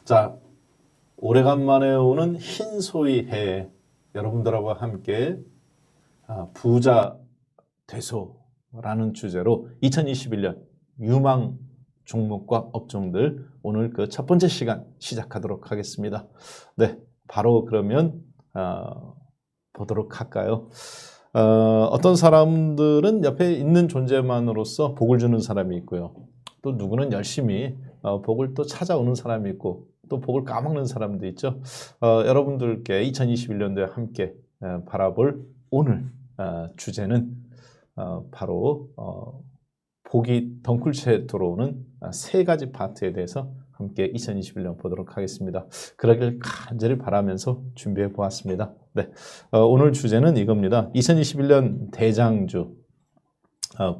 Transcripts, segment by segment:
자, 오래간만에 오는 흰소위해 여러분들하고 함께 부자 되소라는 주제로 2021년 유망 종목과 업종들 오늘 그 첫 번째 시간 시작하도록 하겠습니다. 네, 바로 그러면 보도록 할까요? 어떤 사람들은 옆에 있는 존재만으로서 복을 주는 사람이 있고요. 또 누구는 열심히 복을 또 찾아오는 사람이 있고 또 복을 까먹는 사람도 있죠. 여러분들께 2021년도에 함께 바라볼 오늘 주제는 바로 복이 덩굴채 들어오는 세 가지 파트에 대해서 함께 2021년 보도록 하겠습니다. 그러길 간절히 바라면서 준비해 보았습니다. 네, 오늘 주제는 이겁니다. 2021년 대장주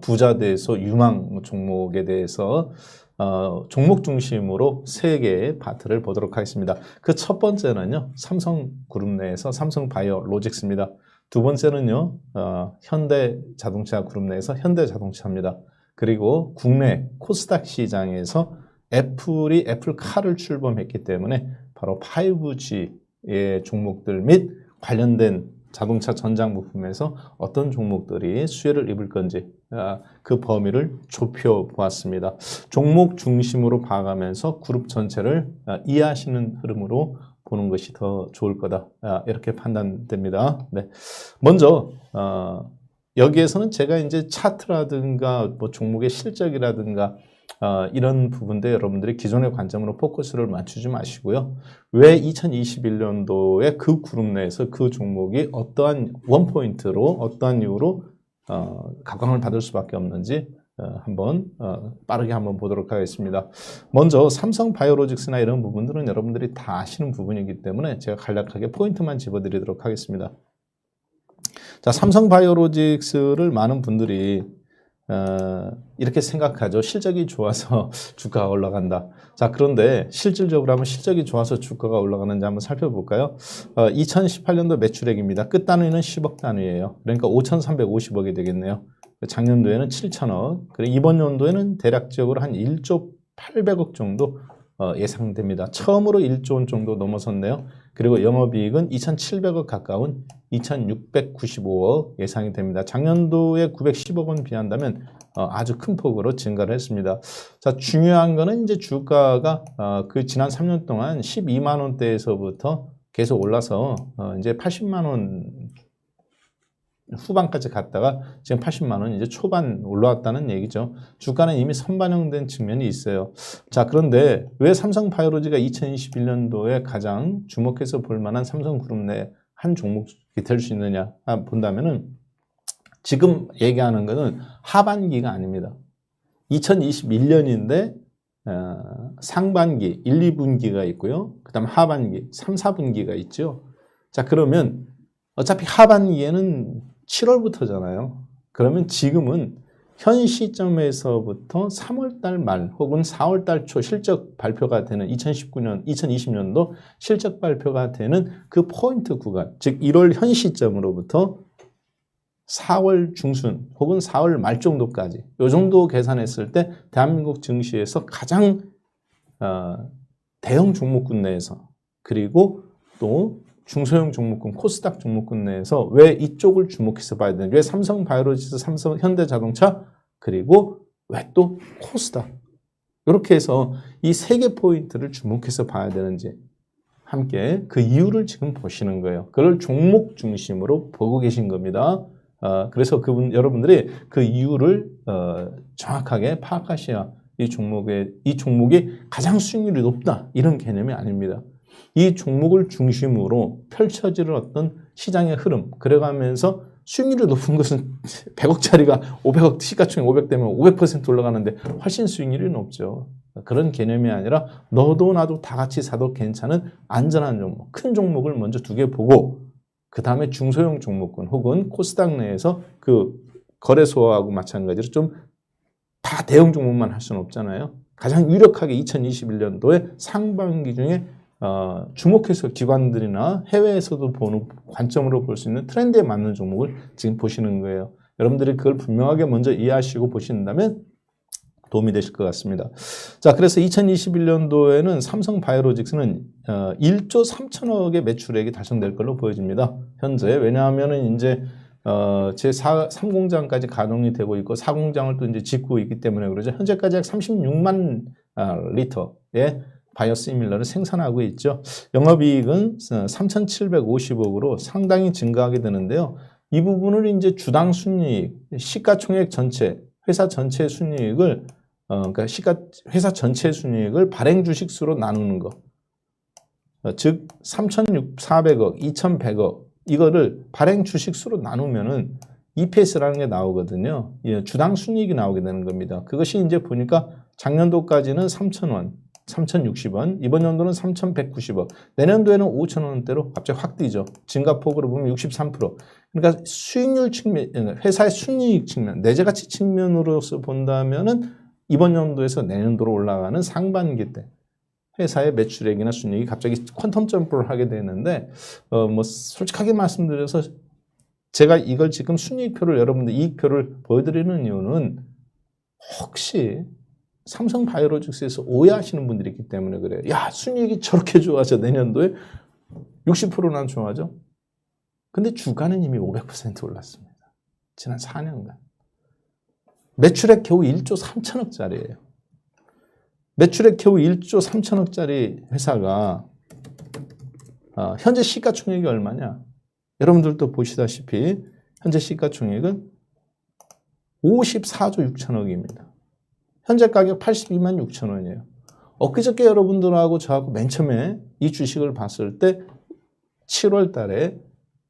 부자대에서 유망 종목에 대해서 종목 중심으로 세 개의 파트를 보도록 하겠습니다. 그 첫 번째는요, 삼성그룹 내에서 삼성바이오로직스입니다. 두 번째는요, 현대자동차 그룹 내에서 현대자동차입니다. 그리고 국내 코스닥 시장에서 애플이 애플카를 출범했기 때문에 바로 5G의 종목들 및 관련된 자동차 전장 부품에서 어떤 종목들이 수혜를 입을 건지 그 범위를 좁혀 보았습니다. 종목 중심으로 봐가면서 그룹 전체를 이해하시는 흐름으로 보는 것이 더 좋을 거다. 이렇게 판단됩니다. 네. 먼저 여기에서는 제가 이제 차트라든가 뭐 종목의 실적이라든가 이런 부분들 여러분들이 기존의 관점으로 포커스를 맞추지 마시고요. 왜 2021년도에 그 그룹 내에서 그 종목이 어떠한 원포인트로 어떠한 이유로 각광을 받을 수밖에 없는지 한번 빠르게 한번 보도록 하겠습니다. 먼저 삼성바이오로직스나 이런 부분들은 여러분들이 다 아시는 부분이기 때문에 제가 간략하게 포인트만 집어드리도록 하겠습니다. 자, 삼성바이오로직스를 많은 분들이 이렇게 생각하죠. 실적이 좋아서 주가가 올라간다. 자, 그런데 실질적으로 한번 실적이 좋아서 주가가 올라가는지 한번 살펴볼까요? 2018년도 매출액입니다. 끝 단위는 10억 단위예요. 그러니까 5,350억이 되겠네요. 작년도에는 7천억. 그리고 이번 연도에는 대략적으로 한 1조 800억 정도 예상됩니다. 처음으로 1조 원 정도 넘어섰네요. 그리고 영업이익은 2,700억 가까운 2,695억 예상이 됩니다. 작년도에 910억 원 비한다면 아주 큰 폭으로 증가를 했습니다. 자, 중요한 거는 이제 주가가 그 지난 3년 동안 12만 원대에서부터 계속 올라서 이제 80만 원 후반까지 갔다가 지금 80만 원 이제 초반 올라왔다는 얘기죠. 주가는 이미 선반영된 측면이 있어요. 자, 그런데 왜 삼성바이오로직가 2021년도에 가장 주목해서 볼 만한 삼성그룹 내 한 종목이 될 수 있느냐 본다면은 지금 얘기하는 것은 하반기가 아닙니다. 2021년인데 상반기 1, 2분기가 있고요. 그 다음 하반기 3, 4분기가 있죠. 자, 그러면 어차피 하반기에는 7월부터잖아요. 그러면 지금은 현 시점에서부터 3월달 말 혹은 4월달 초 실적 발표가 되는 2020년도 실적 발표가 되는 그 포인트 구간, 즉 1월 현 시점으로부터 4월 중순 혹은 4월 말 정도까지 이 정도 계산했을 때 대한민국 증시에서 가장 대형 종목군 내에서 그리고 또 중소형 종목군, 코스닥 종목군 내에서 왜 이쪽을 주목해서 봐야 되는지, 왜 삼성바이오로직스, 삼성, 현대자동차, 그리고 왜 또 코스닥 이렇게 해서 이 세 개 포인트를 주목해서 봐야 되는지 함께 그 이유를 지금 보시는 거예요. 그걸 종목 중심으로 보고 계신 겁니다. 그래서 여러분들이 그 이유를 정확하게 파악하셔야 이 종목이 가장 수익률이 높다 이런 개념이 아닙니다. 이 종목을 중심으로 펼쳐지는 어떤 시장의 흐름, 그래가면서 수익률이 높은 것은 100억짜리가 500억, 시가총액 500 되면 500% 올라가는데 훨씬 수익률이 높죠. 그런 개념이 아니라 너도 나도 다 같이 사도 괜찮은 안전한 종목, 큰 종목을 먼저 두 개 보고 그 다음에 중소형 종목군 혹은 코스닥 내에서 그 거래소하고 마찬가지로 좀 다 대형 종목만 할 수는 없잖아요. 가장 유력하게 2021년도에 상반기 중에 주목해서 기관들이나 해외에서도 보는 관점으로 볼 수 있는 트렌드에 맞는 종목을 지금 보시는 거예요. 여러분들이 그걸 분명하게 먼저 이해하시고 보신다면 도움이 되실 것 같습니다. 자, 그래서 2021년도에는 삼성바이오로직스는 1조 3천억의 매출액이 달성될 걸로 보여집니다. 현재. 왜냐하면은 이제 제3공장까지 가동이 되고 있고 4공장을 또 이제 짓고 있기 때문에 그러죠. 현재까지 약 36만 리터의 바이오시밀러를 생산하고 있죠. 영업이익은 3,750억으로 상당히 증가하게 되는데요. 이 부분을 이제 주당 순이익, 시가총액 전체, 회사 전체 순이익을 그러니까 회사 전체 순이익을 발행 주식수로 나누는 거. 즉 3,400억, 2,100억 이거를 발행 주식수로 나누면은 EPS라는 게 나오거든요. 예, 주당 순이익이 나오게 되는 겁니다. 그것이 이제 보니까 작년도까지는 3,000원, 3,060원, 이번 연도는 3,190원, 내년도에는 5,000원대로 갑자기 확 뛰죠. 증가폭으로 보면 63%. 그러니까 수익률 측면, 회사의 순이익 측면, 내재가치 측면으로서 본다면은 이번 연도에서 내년도로 올라가는 상반기 때 회사의 매출액이나 순이익이 갑자기 퀀텀 점프를 하게 되는데 뭐 솔직하게 말씀드려서 제가 이걸 지금 순이익표를 여러분들 이익표를 보여드리는 이유는 혹시 삼성바이오로직스에서 오해하시는 분들이 있기 때문에 그래요. 야, 순이익이 저렇게 좋아져 내년도에 60%나 좋아져? 근데 주가는 이미 500% 올랐습니다. 지난 4년간. 매출액 겨우 1조 3천억짜리예요. 매출액 겨우 1조 3천억짜리 회사가 현재 시가총액이 얼마냐? 여러분들도 보시다시피 현재 시가총액은 54조 6천억입니다. 현재 가격 82만 6천 원이에요. 엊그저께 여러분들하고 저하고 맨 처음에 이 주식을 봤을 때 7월 달에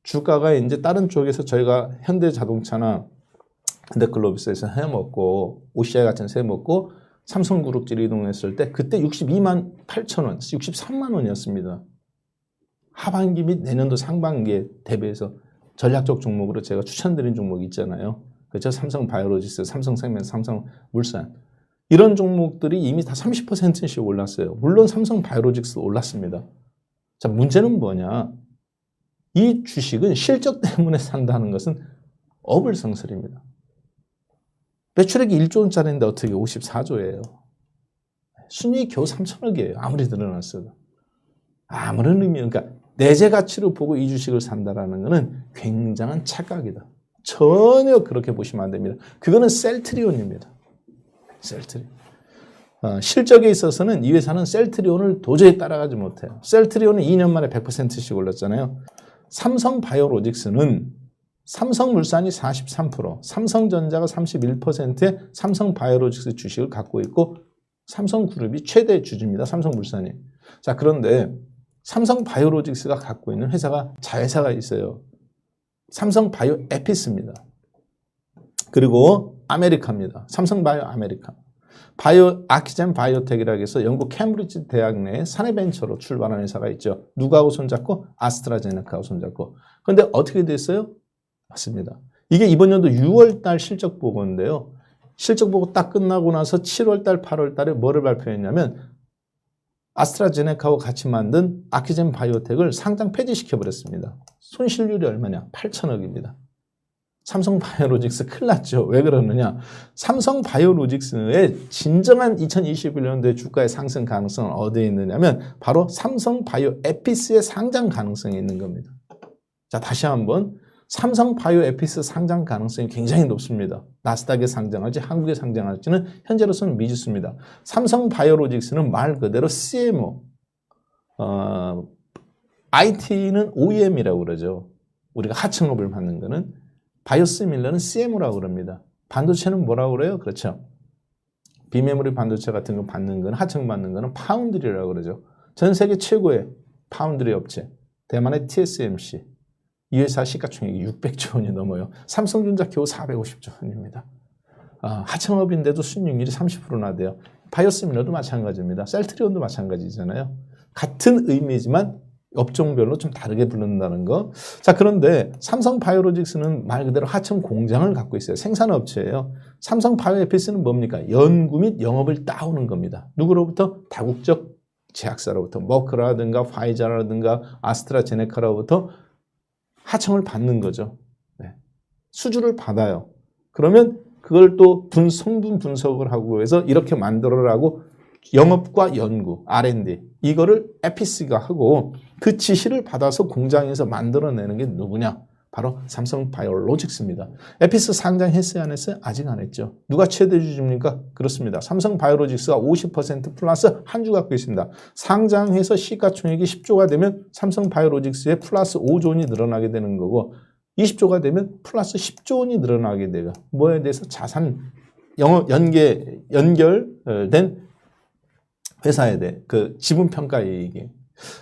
주가가 이제 다른 쪽에서 저희가 현대자동차나 현대글로비스에서 해먹고 OCI 같은 새 먹고 삼성그룹지를 이동했을 때 그때 62만 8천 원, 63만 원이었습니다. 하반기 및 내년도 상반기에 대비해서 전략적 종목으로 제가 추천드린 종목이 있잖아요. 그렇죠? 삼성바이오로직스, 삼성생명, 삼성물산. 이런 종목들이 이미 다 30%씩 올랐어요. 물론 삼성바이오로직스도 올랐습니다. 자, 문제는 뭐냐? 이 주식은 실적 때문에 산다는 것은 어불성설입니다. 매출액이 1조 원짜리인데 어떻게 54조예요? 순이익 겨우 3천억이에요. 아무리 늘어났어도. 아무런 의미, 그러니까 내재 가치로 보고 이 주식을 산다라는 것은 굉장한 착각이다. 전혀 그렇게 보시면 안 됩니다. 그거는 셀트리온입니다. 셀트리온. 실적에 있어서는 이 회사는 셀트리온을 도저히 따라가지 못해요. 셀트리온은 2년 만에 100%씩 올랐잖아요. 삼성바이오로직스는 삼성물산이 43%, 삼성전자가 31%의 삼성바이오로직스 주식을 갖고 있고 삼성그룹이 최대 주주입니다. 삼성물산이. 자, 그런데 삼성바이오로직스가 갖고 있는 회사가 자회사가 있어요. 삼성바이오에피스입니다. 그리고 아메리카입니다. 삼성바이오 아메리카. 아키젠 바이오텍이라고 해서 영국 캠브리지 대학 내 사내벤처로 출발한 회사가 있죠. 누구하고 손잡고? 아스트라제네카하고 손잡고. 그런데 어떻게 됐어요? 맞습니다. 이게 이번 연도 6월 달 실적 보고인데요. 실적 보고 딱 끝나고 나서 7월 달, 8월 달에 뭐를 발표했냐면 아스트라제네카하고 같이 만든 아키젠 바이오텍을 상장 폐지시켜버렸습니다. 손실률이 얼마냐? 8천억입니다. 삼성바이오로직스 큰일 났죠. 왜 그러느냐? 삼성바이오로직스의 진정한 2021년도의 주가의 상승 가능성은 어디에 있느냐면 바로 삼성바이오에피스의 상장 가능성이 있는 겁니다. 자, 다시 한번 삼성바이오에피스 상장 가능성이 굉장히 높습니다. 나스닥에 상장할지 한국에 상장할지는 현재로서는 미지수입니다. 삼성바이오로직스는 말 그대로 CMO, IT는 OEM이라고 그러죠. 우리가 하청업을 받는 거는 바이오시밀러는 CMO라고 그럽니다. 반도체는 뭐라고 그래요? 그렇죠. 비메모리 반도체 같은 거 받는 거는 하청받는 거는 파운드리라고 그러죠. 전 세계 최고의 파운드리 업체 대만의 TSMC. 이 회사 시가총액이 600조 원이 넘어요. 삼성전자 겨우 450조 원입니다. 하청업인데도 순이익률이 30%나 돼요. 바이오시밀러도 마찬가지입니다. 셀트리온도 마찬가지잖아요. 같은 의미지만 업종별로 좀 다르게 부른다는 거. 자, 그런데 삼성바이오로직스는 말 그대로 하청 공장을 갖고 있어요. 생산업체예요. 삼성바이오에피스는 뭡니까? 연구 및 영업을 따오는 겁니다. 누구로부터? 다국적 제약사로부터 머크라든가 화이자라든가 아스트라제네카로부터 하청을 받는 거죠. 네. 수주를 받아요. 그러면 그걸 또 성분 분석을 하고 해서 이렇게 만들어라고 영업과 연구, R&D 이거를 에피스가 하고 그 지시를 받아서 공장에서 만들어내는 게 누구냐? 바로 삼성바이오로직스입니다. 에피스 상장했어요? 안 했어요? 아직 안 했죠. 누가 최대 주주입니까? 그렇습니다. 삼성바이오로직스가 50% 플러스 한 주 갖고 있습니다. 상장해서 시가총액이 10조가 되면 삼성바이오로직스에 플러스 5조 원이 늘어나게 되는 거고 20조가 되면 플러스 10조 원이 늘어나게 돼요. 뭐에 대해서 자산 연결된 회사에 대해 그 지분평가이익이.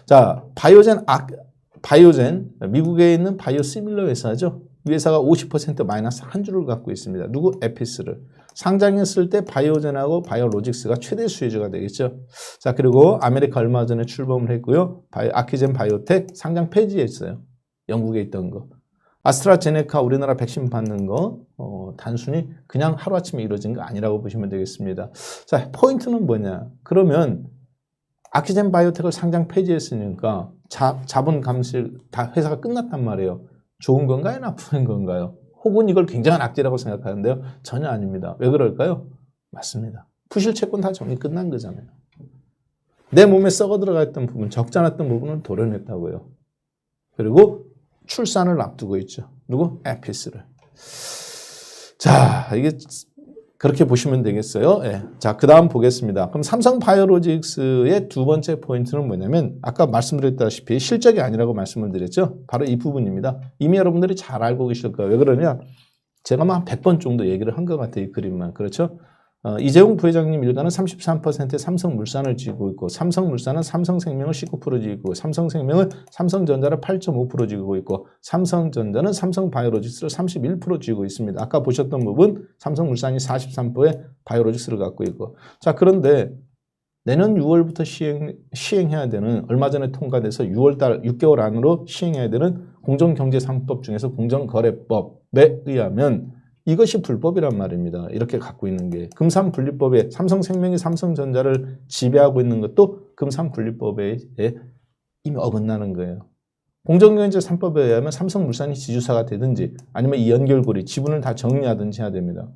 자, 바이오젠 미국에 있는 바이오시밀러 회사죠. 이 회사가 50% 마이너스 한 주를 갖고 있습니다. 누구? 에피스를. 상장했을 때 바이오젠하고 바이오로직스가 최대 수혜주가 되겠죠. 자, 그리고 아메리카 얼마 전에 출범을 했고요. 아키젠 바이오텍 상장 폐지했어요. 영국에 있던 거. 아스트라제네카 우리나라 백신 받는 거 단순히 그냥 하루아침에 이루어진 거 아니라고 보시면 되겠습니다. 자, 포인트는 뭐냐? 그러면 아키젠 바이오텍을 상장 폐지했으니까 자본 감실 다 회사가 끝났단 말이에요. 좋은 건가요? 나쁜 건가요? 혹은 이걸 굉장한 악재라고 생각하는데요. 전혀 아닙니다. 왜 그럴까요? 맞습니다. 부실 채권 다 정리 끝난 거잖아요. 내 몸에 썩어 들어가 있던 부분, 적지 않았던 부분을 도려냈다고요. 그리고 출산을 앞두고 있죠. 누구? 에피스를. 자, 이게 그렇게 보시면 되겠어요. 예. 자, 그 다음 보겠습니다. 그럼 삼성바이오로직스의 두 번째 포인트는 뭐냐면 아까 말씀드렸다시피 실적이 아니라고 말씀을 드렸죠. 바로 이 부분입니다. 이미 여러분들이 잘 알고 계실 거예요. 왜 그러냐? 제가 한 100번 정도 얘기를 한 것 같아요. 이 그림만. 그렇죠? 이재용 부회장님 일가는 33%의 삼성물산을 쥐고 있고 삼성물산은 삼성생명을 19% 쥐고 있고 삼성생명은 삼성전자를 8.5% 쥐고 있고 삼성전자는 삼성바이오로직스를 31% 쥐고 있습니다. 아까 보셨던 부분 삼성물산이 43%의 바이오로직스를 갖고 있고 자 그런데 내년 6월부터 시행해야 되는 얼마 전에 통과돼서 6월달 6개월 안으로 시행해야 되는 공정경제3법 중에서 공정거래법에 의하면 이것이 불법이란 말입니다. 이렇게 갖고 있는 게. 금산분리법에 삼성생명이 삼성전자를 지배하고 있는 것도 금산분리법에 이미 어긋나는 거예요. 공정경제 3법에 의하면 삼성물산이 지주사가 되든지 아니면 이 연결고리, 지분을 다 정리하든지 해야 됩니다.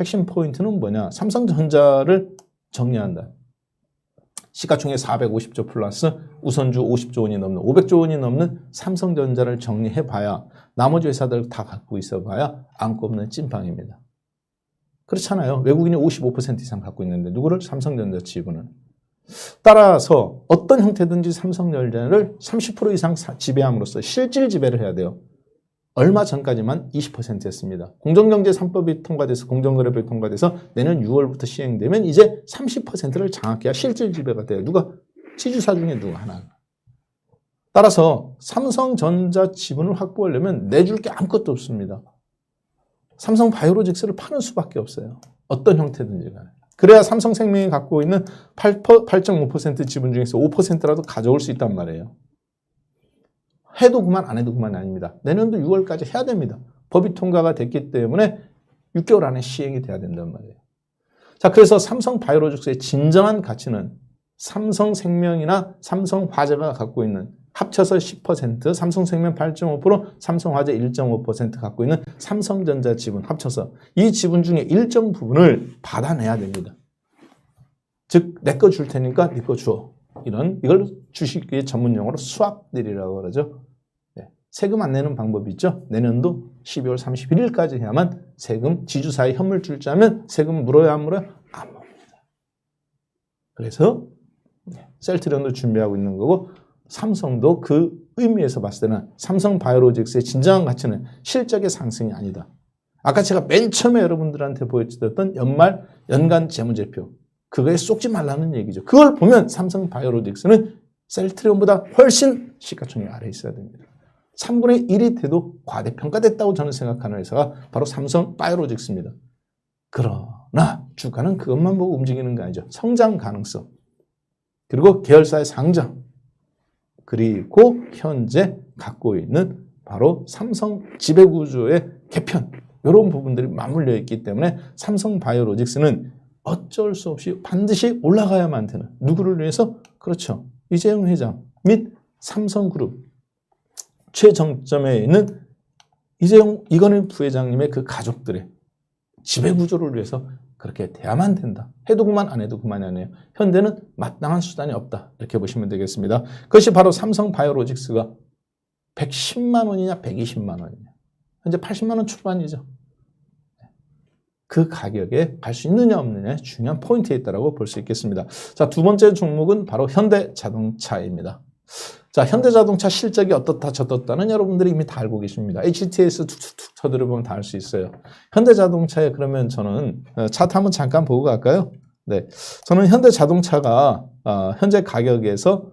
핵심 포인트는 뭐냐? 삼성전자를 정리한다. 시가총액 450조 플러스 우선주 50조 원이 넘는 500조 원이 넘는 삼성전자를 정리해봐야 나머지 회사들 다 갖고 있어봐야 안고 없는 찐빵입니다. 그렇잖아요. 외국인이 55% 이상 갖고 있는데 누구를? 삼성전자 지분을. 따라서 어떤 형태든지 삼성전자를 30% 이상 지배함으로써 실질 지배를 해야 돼요. 얼마 전까지만 20%였습니다. 공정경제 3법이 통과돼서 공정거래법이 통과돼서 내년 6월부터 시행되면 이제 30%를 장악해야 실질 지배가 돼요. 누가? 지주사 중에 누가 하나. 따라서 삼성전자 지분을 확보하려면 내줄 게 아무것도 없습니다. 삼성바이오로직스를 파는 수밖에 없어요. 어떤 형태든지 간에. 그래야 삼성생명이 갖고 있는 8.5% 지분 중에서 5%라도 가져올 수 있단 말이에요. 해도 그만 안 해도 그만이 아닙니다. 내년도 6월까지 해야 됩니다. 법이 통과가 됐기 때문에 6개월 안에 시행이 돼야 된단 말이에요. 자, 그래서 삼성바이오로직스의 진정한 가치는 삼성생명이나 삼성화재가 갖고 있는 합쳐서 10%, 삼성생명 8.5%, 삼성화재 1.5% 갖고 있는 삼성전자 지분 합쳐서 이 지분 중에 일정 부분을 받아내야 됩니다. 즉, 내 거 줄 테니까 네 거 줘. 이걸 주식의 전문 용어로 스왑딜이라고 그러죠. 네. 세금 안 내는 방법이 있죠. 내년도 12월 31일까지 해야만 세금, 지주사의 현물 출자하면 세금 물어야 안 물어요? 안 물습니다. 그래서 셀트리온도 준비하고 있는 거고 삼성도 그 의미에서 봤을 때는 삼성바이오로직스의 진정한 가치는 실적의 상승이 아니다. 아까 제가 맨 처음에 여러분들한테 보여드렸던 연간 재무제표 그거에 쏙지 말라는 얘기죠. 그걸 보면 삼성바이오로직스는 셀트리온보다 훨씬 시가총액 아래에 있어야 됩니다. 3분의 1이 돼도 과대평가됐다고 저는 생각하는 회사가 바로 삼성바이오로직스입니다. 그러나 주가는 그것만 보고 움직이는 거 아니죠. 성장 가능성, 그리고 계열사의 상장, 그리고 현재 갖고 있는 바로 삼성 지배구조의 개편 이런 부분들이 맞물려 있기 때문에 삼성바이오로직스는 어쩔 수 없이 반드시 올라가야만 되는 누구를 위해서? 그렇죠. 이재용 회장 및 삼성그룹 최정점에 있는 이건희 부회장님의 그 가족들의 지배구조를 위해서 그렇게 돼야만 된다. 해도 그만 안 해도 그만이 아니에요. 현대는 마땅한 수단이 없다. 이렇게 보시면 되겠습니다. 그것이 바로 삼성바이오로직스가 110만 원이냐 120만 원이냐. 현재 80만 원 출반이죠. 그 가격에 갈 수 있느냐 없느냐의 중요한 포인트에 있다고 볼 수 있겠습니다. 자, 두 번째 종목은 바로 현대자동차입니다. 자, 현대자동차 실적이 어떻다 저떻다는 여러분들이 이미 다 알고 계십니다. HTS 툭툭툭 쳐들어보면 다 알 수 있어요. 현대자동차에 그러면 저는 차트 한번 잠깐 보고 갈까요? 네, 저는 현대자동차가 현재 가격에서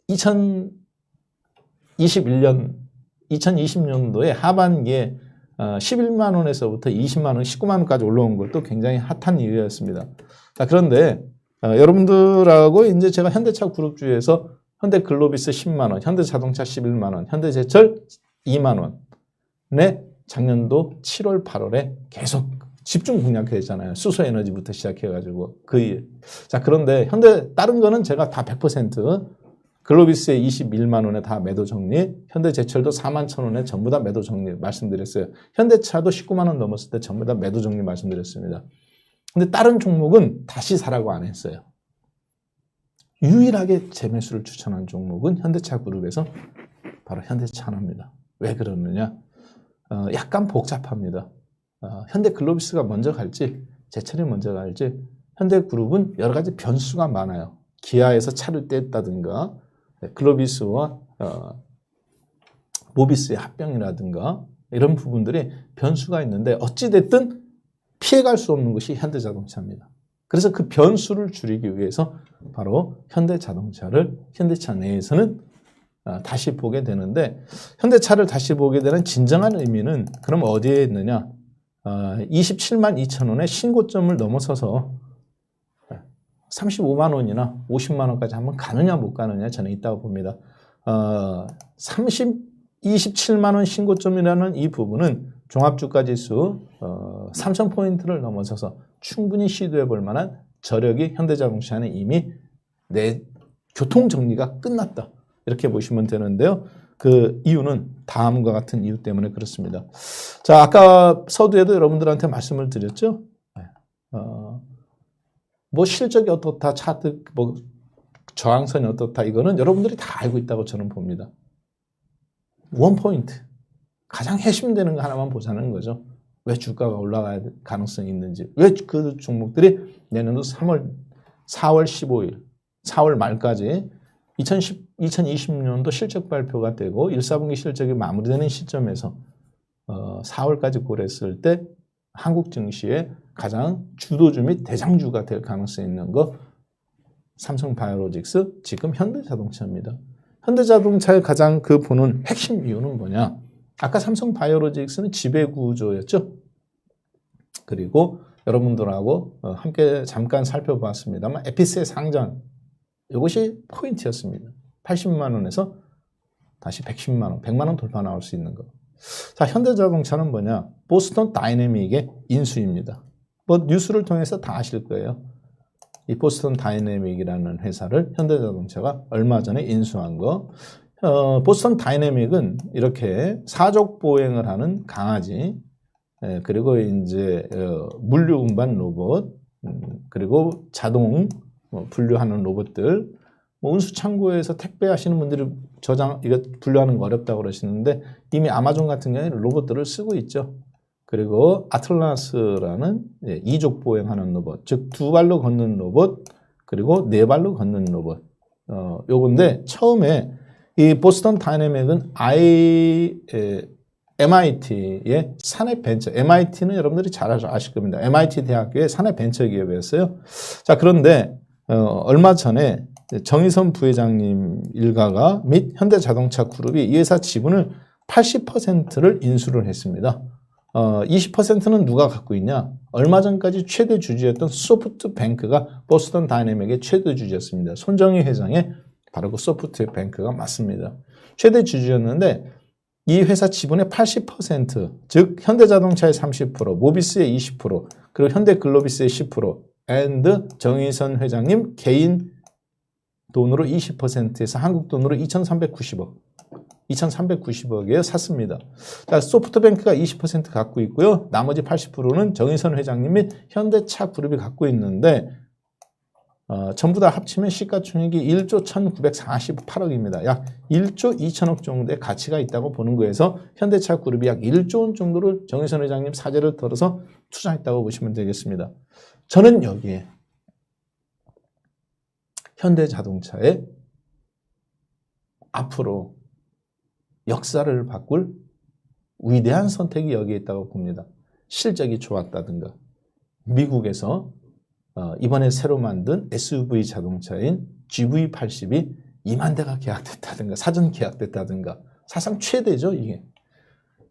2020년도에 하반기에 11만 원에서부터 20만 원, 19만 원까지 올라온 것도 굉장히 핫한 이유였습니다. 자, 그런데 여러분들하고 이제 제가 현대차 그룹주에서 현대글로비스 10만 원, 현대자동차 11만 원, 현대제철 2만 원에 작년도 7월, 8월에 계속 집중 공략했잖아요. 수소에너지부터 시작해가지고 자, 그런데 현대 다른 거는 제가 다 100% 글로비스에 21만 원에 다 매도 정리, 현대제철도 4만 1천 원에 전부 다 매도 정리 말씀드렸어요. 현대차도 19만 원 넘었을 때 전부 다 매도 정리 말씀드렸습니다. 근데 다른 종목은 다시 사라고 안 했어요. 유일하게 재매수를 추천한 종목은 현대차 그룹에서 바로 현대차 하나입니다. 왜 그러느냐? 약간 복잡합니다. 현대글로비스가 먼저 갈지 제철이 먼저 갈지 현대그룹은 여러 가지 변수가 많아요. 기아에서 차를 뗐다든가 글로비스와 모비스의 합병이라든가 이런 부분들이 변수가 있는데 어찌됐든 피해갈 수 없는 것이 현대자동차입니다. 그래서 그 변수를 줄이기 위해서 바로 현대자동차를 현대차 내에서는 다시 보게 되는데 현대차를 다시 보게 되는 진정한 의미는 그럼 어디에 있느냐? 27만 2천 원의 신고점을 넘어서서 35만 원이나 50만 원까지 한번 가느냐 못 가느냐 저는 있다고 봅니다. 27만 원 신고점이라는 이 부분은 종합주가지수 3,000포인트를 넘어서서 충분히 시도해 볼 만한 저력이 현대자동차는 이미 내 교통정리가 끝났다. 이렇게 보시면 되는데요. 그 이유는 다음과 같은 이유 때문에 그렇습니다. 자, 아까 서두에도 여러분들한테 말씀을 드렸죠. 뭐 실적이 어떻다, 차트, 뭐 저항선이 어떻다, 이거는 여러분들이 다 알고 있다고 저는 봅니다. 원포인트. 가장 핵심되는 거 하나만 보자는 거죠. 왜 주가가 올라갈 가능성이 있는지. 왜 그 종목들이 내년도 4월 15일, 4월 말까지 2020년도 실적 발표가 되고 1, 4분기 실적이 마무리되는 시점에서 4월까지 고려했을 때 한국 증시의 가장 주도주 및 대장주가 될 가능성이 있는 거 삼성바이오로직스, 지금 현대자동차입니다. 현대자동차의 가장 그 보는 핵심 이유는 뭐냐? 아까 삼성바이오로직스는 지배구조였죠. 그리고 여러분들하고 함께 잠깐 살펴봤습니다만 에피스의 상장, 이것이 포인트였습니다. 80만 원에서 다시 110만 원, 100만 원 돌파 나올 수 있는 거. 자, 현대자동차는 뭐냐? 보스턴 다이내믹의 인수입니다. 뭐 뉴스를 통해서 다 아실 거예요. 이 보스턴 다이내믹이라는 회사를 현대자동차가 얼마 전에 인수한 거. 보스턴 다이내믹은 이렇게 사족 보행을 하는 강아지, 그리고 이제 물류 운반 로봇, 그리고 자동 분류하는 로봇들, 뭐 운수 창고에서 택배하시는 분들이 이거 분류하는 거 어렵다고 그러시는데 이미 아마존 같은 경우에 로봇들을 쓰고 있죠. 그리고 아틀라스라는 이족 보행하는 로봇, 즉 두 발로 걷는 로봇, 그리고 네 발로 걷는 로봇. 요건데 처음에 이 보스턴 다이내믹은 MIT의 산업 벤처, MIT는 여러분들이 잘 아실 겁니다. MIT 대학교의 산업 벤처 기업이었어요. 자, 그런데 얼마 전에 정의선 부회장님 일가가 및 현대자동차 그룹이 이 회사 지분을 80%를 인수를 했습니다. 20%는 누가 갖고 있냐? 얼마 전까지 최대 주주였던 소프트뱅크가 보스턴 다이내믹의 최대 주주였습니다. 손정희 회장의 바로 그 소프트뱅크가 맞습니다. 최대 주주였는데 이 회사 지분의 80%, 즉 현대자동차의 30%, 모비스의 20%, 그리고 현대글로비스의 10%, and 정의선 회장님 개인 돈으로 20%에서 한국 돈으로 2,390억. 2,390억에 샀습니다. 자, 소프트뱅크가 20% 갖고 있고요. 나머지 80%는 정의선 회장님 및 현대차 그룹이 갖고 있는데 전부 다 합치면 시가총액이 1조 1,948억입니다. 약 1조 2천억 정도의 가치가 있다고 보는 거에서 현대차 그룹이 약 1조 원 정도를 정의선 회장님 사재를 털어서 투자했다고 보시면 되겠습니다. 저는 여기에 현대자동차의 앞으로 역사를 바꿀 위대한 선택이 여기에 있다고 봅니다. 실적이 좋았다든가 미국에서 이번에 새로 만든 SUV 자동차인 GV80이 2만 대가 계약됐다든가 사전 계약됐다든가 사상 최대죠 이게.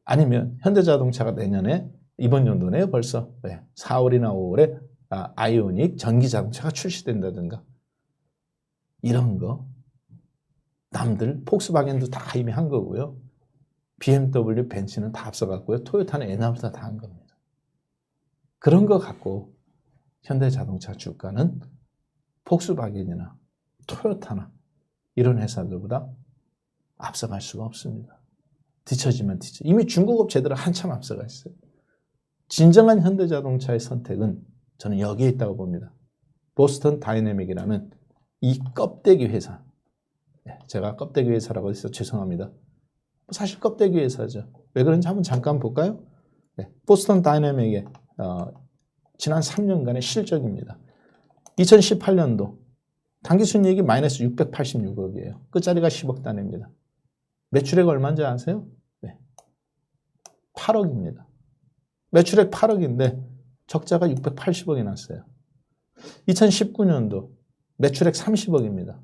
아니면 현대자동차가 내년에 이번 연도 내에 벌써 4월이나 5월에 아이오닉 전기자동차가 출시된다든가 이런 거 남들 폭스바겐도 다 이미 한 거고요. BMW, 벤츠는 다 앞서갔고요. 토요타는 옛날부터 다 한 겁니다. 그런 거 갖고 현대자동차 주가는 폭스바겐이나 토요타나 이런 회사들보다 앞서갈 수가 없습니다. 뒤처지면 뒤처. 이미 중국 업체들은 한참 앞서가 있어요. 진정한 현대자동차의 선택은 저는 여기에 있다고 봅니다. 보스턴 다이내믹이라는 이 껍데기 회사. 제가 껍데기 회사라고 해서 죄송합니다. 사실 껍데기 회사죠. 왜 그런지 한번 잠깐 볼까요? 보스턴 다이내믹의 지난 3년간의 실적입니다. 2018년도 당기순이익이 마이너스 686억이에요. 끝자리가 10억 단위입니다. 매출액 얼마인지 아세요? 8억입니다. 매출액 8억인데 적자가 680억이 났어요. 2019년도 매출액 30억입니다.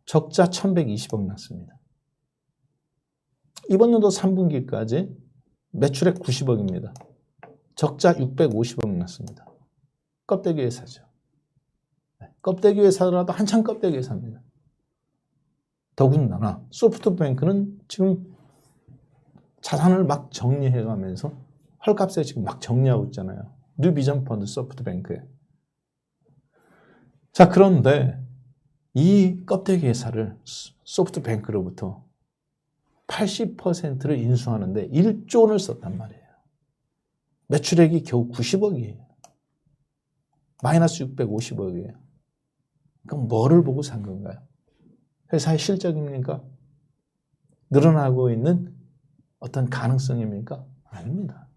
적자 1120억 났습니다. 이번 연도 3분기까지 매출액 90억입니다. 적자 650억 났습니다. 껍데기 회사죠. 껍데기 회사라도 한참 껍데기 회사입니다. 더군다나 소프트뱅크는 지금 자산을 막 정리해가면서 헐값에 지금 막 정리하고 있잖아요. 뉴비전 펀드 소프트뱅크에. 자, 그런데 이 껍데기 회사를 소프트뱅크로부터 80%를 인수하는데 1조 원을 썼단 말이에요. 매출액이 겨우 90억이에요. 마이너스 650억이에요. 그럼 뭐를 보고 산 건가요? 회사의 실적입니까? 늘어나고 있는 어떤 가능성입니까? 아닙니다.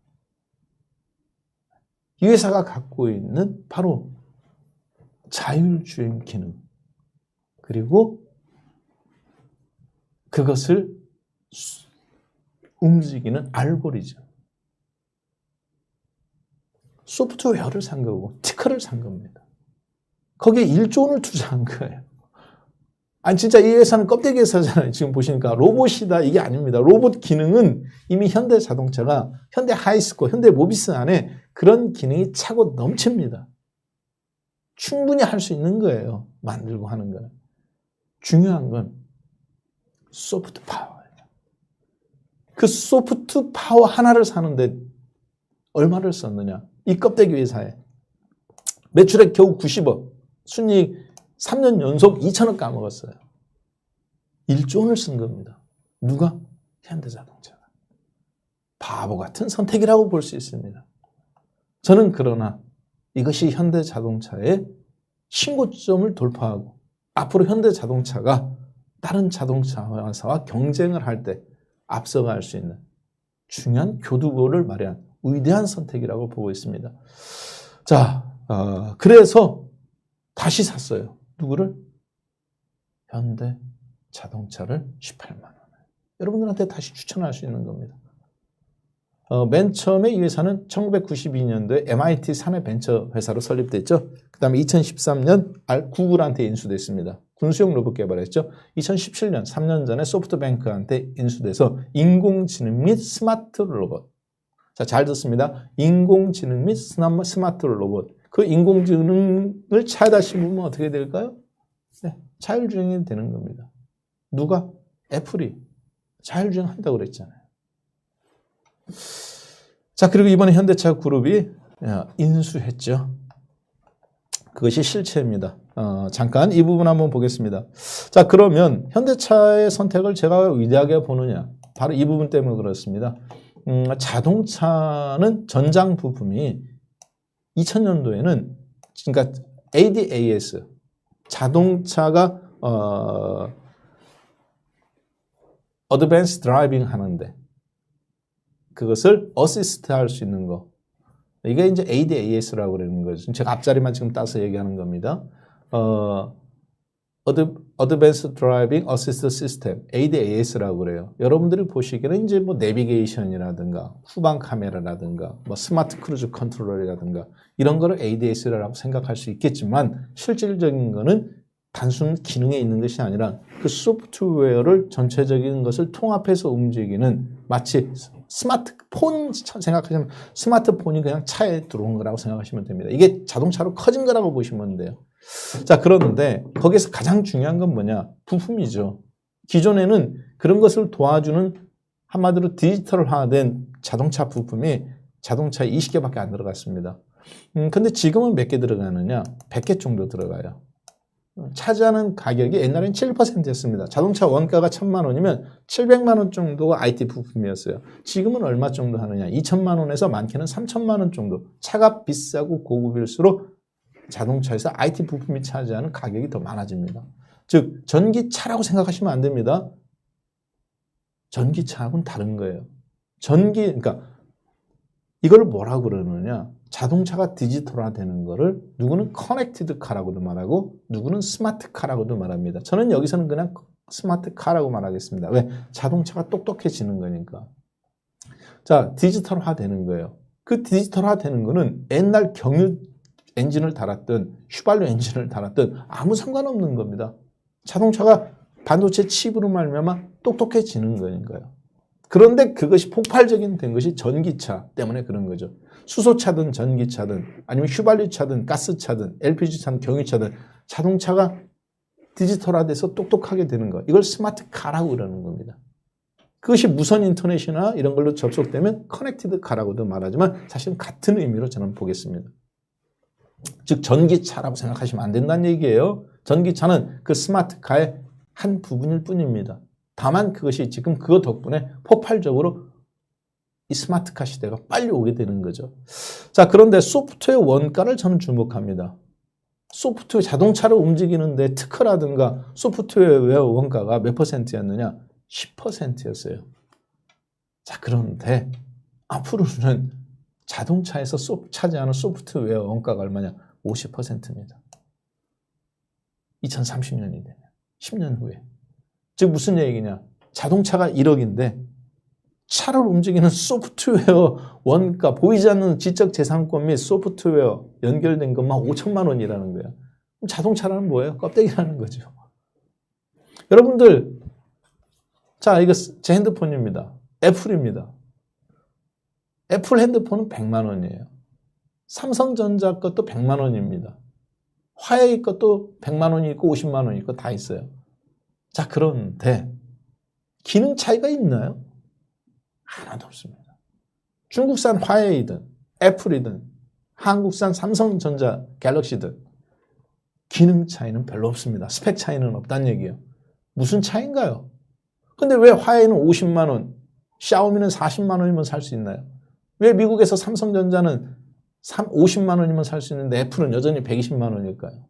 이 회사가 갖고 있는 바로 자율주행 기능, 그리고 그것을 움직이는 알고리즘. 소프트웨어를 산 거고 티커를 산 겁니다. 거기에 1조 원을 투자한 거예요. 아니 진짜 이 회사는 껍데기 회사잖아요. 지금 보시니까 로봇이다 이게 아닙니다. 로봇 기능은 이미 현대자동차가 현대 하이스코, 현대 모비스 안에 그런 기능이 차고 넘칩니다. 충분히 할 수 있는 거예요. 만들고 하는 거는. 중요한 건 소프트 파워예요. 그 소프트 파워 하나를 사는데 얼마를 썼느냐. 이 껍데기 회사에 매출액 겨우 90억, 순이익 3년 연속 2천억 까먹었어요. 1조 원을 쓴 겁니다. 누가? 현대자동차가. 바보 같은 선택이라고 볼 수 있습니다. 저는 그러나 이것이 현대자동차의 신고점을 돌파하고 앞으로 현대자동차가 다른 자동차 회사와 경쟁을 할 때 앞서갈 수 있는 중요한 교두보를 마련한 위대한 선택이라고 보고 있습니다. 자, 그래서 다시 샀어요. 누구를? 현대자동차를 18만 원에. 여러분들한테 다시 추천할 수 있는 겁니다. 맨 처음에 이 회사는 1992년도에 MIT 사내 벤처 회사로 설립됐죠. 그 다음에 2013년 구글한테 인수됐습니다. 군수용 로봇 개발했죠. 2017년 3년 전에 소프트뱅크한테 인수돼서 인공지능 및 스마트 로봇. 자, 잘 듣습니다. 인공지능 및 스마트 로봇. 그 인공지능을 차에다 씹으면 어떻게 될까요? 네, 자율주행이 되는 겁니다. 누가? 애플이 자율주행 한다고 그랬잖아요. 자, 그리고 이번에 현대차 그룹이 인수했죠. 그것이 실체입니다. 잠깐 이 부분 한번 보겠습니다. 자, 그러면 현대차의 선택을 제가 위대하게 보느냐? 바로 이 부분 때문에 그렇습니다. 자동차는 전장 부품이 2000년도에는 그러니까 ADAS 자동차가 어드밴스 드라이빙 하는데 그것을 어시스트 할 수 있는 거. 이게 이제 ADAS라고 그러는 거죠. 제가 앞자리만 지금 따서 얘기하는 겁니다. Advanced Driving Assist System, ADAS라고 그래요. 여러분들이 보시기에는 이제 뭐 내비게이션이라든가 후방 카메라라든가 뭐 스마트 크루즈 컨트롤이라든가 이런 거를 ADAS라고 생각할 수 있겠지만 실질적인 거는 단순 기능에 있는 것이 아니라 그 소프트웨어를 전체적인 것을 통합해서 움직이는 마치 스마트폰 생각하시면 스마트폰이 그냥 차에 들어온 거라고 생각하시면 됩니다. 이게 자동차로 커진 거라고 보시면 돼요. 자, 그런데 거기서 가장 중요한 건 뭐냐? 부품이죠. 기존에는 그런 것을 도와주는 한마디로 디지털화된 자동차 부품이 자동차에 20개밖에 안 들어갔습니다. 근데 지금은 몇 개 들어가느냐? 100개 정도 들어가요. 차지하는 가격이 옛날엔 7%였습니다. 자동차 원가가 1000만 원이면 700만 원 정도가 IT 부품이었어요. 지금은 얼마 정도 하느냐? 2천만 원에서 많게는 3천만 원 정도. 차가 비싸고 고급일수록 자동차에서 IT 부품이 차지하는 가격이 더 많아집니다. 즉 전기차라고 생각하시면 안 됩니다. 전기차하고는 다른 거예요. 그러니까 이걸 뭐라고 그러느냐? 자동차가 디지털화되는 거를 누구는 커넥티드 카라고도 말하고 누구는 스마트 카라고도 말합니다. 저는 여기서는 그냥 스마트 카라고 말하겠습니다. 왜? 자동차가 똑똑해지는 거니까. 자, 디지털화되는 거예요. 그 디지털화되는 거는 옛날 경유 엔진을 달았든 휘발유 엔진을 달았든 아무 상관없는 겁니다. 자동차가 반도체 칩으로 말미암아 똑똑해지는 거니까요. 그런데 그것이 폭발적인 된 것이 전기차 때문에 그런 거죠. 수소차든 전기차든 아니면 휘발유차든 가스차든 LPG차든 경유차든 자동차가 디지털화돼서 똑똑하게 되는 거. 이걸 스마트카라고 그러는 겁니다. 그것이 무선 인터넷이나 이런 걸로 접속되면 커넥티드 카라고도 말하지만 사실은 같은 의미로 저는 보겠습니다. 즉 전기차라고 생각하시면 안 된다는 얘기예요. 전기차는 그 스마트카의 한 부분일 뿐입니다. 다만 그것이 지금 그거 덕분에 폭발적으로 이 스마트카 시대가 빨리 오게 되는 거죠. 자, 그런데 소프트웨어 원가를 저는 주목합니다. 소프트웨어 자동차를 움직이는데 특허라든가 소프트웨어 원가가 몇 %였느냐? 10%였어요. 자, 그런데 앞으로는 자동차에서 차지하는 소프트웨어 원가가 얼마냐? 50%입니다. 2030년이 되면 10년 후에. 즉 무슨 얘기냐? 자동차가 1억인데 차를 움직이는 소프트웨어 원가, 보이지 않는 지적재산권 및 소프트웨어 연결된 것만 5천만 원이라는 거예요. 그럼 자동차라는 뭐예요? 껍데기라는 거죠. 여러분들, 자, 이거 제 핸드폰입니다. 애플입니다. 애플 핸드폰은 100만 원이에요. 삼성전자 것도 100만 원입니다. 화웨이 것도 100만 원이 있고 50만 원이 있고 다 있어요. 자, 그런데 기능 차이가 있나요? 하나도 없습니다. 중국산 화웨이든 애플이든 한국산 삼성전자 갤럭시든 기능 차이는 별로 없습니다. 스펙 차이는 없다는 얘기예요. 무슨 차이인가요? 근데 왜 화웨이는 50만 원, 샤오미는 40만 원이면 살 수 있나요? 왜 미국에서 삼성전자는 50만 원이면 살 수 있는데 애플은 여전히 120만 원일까요?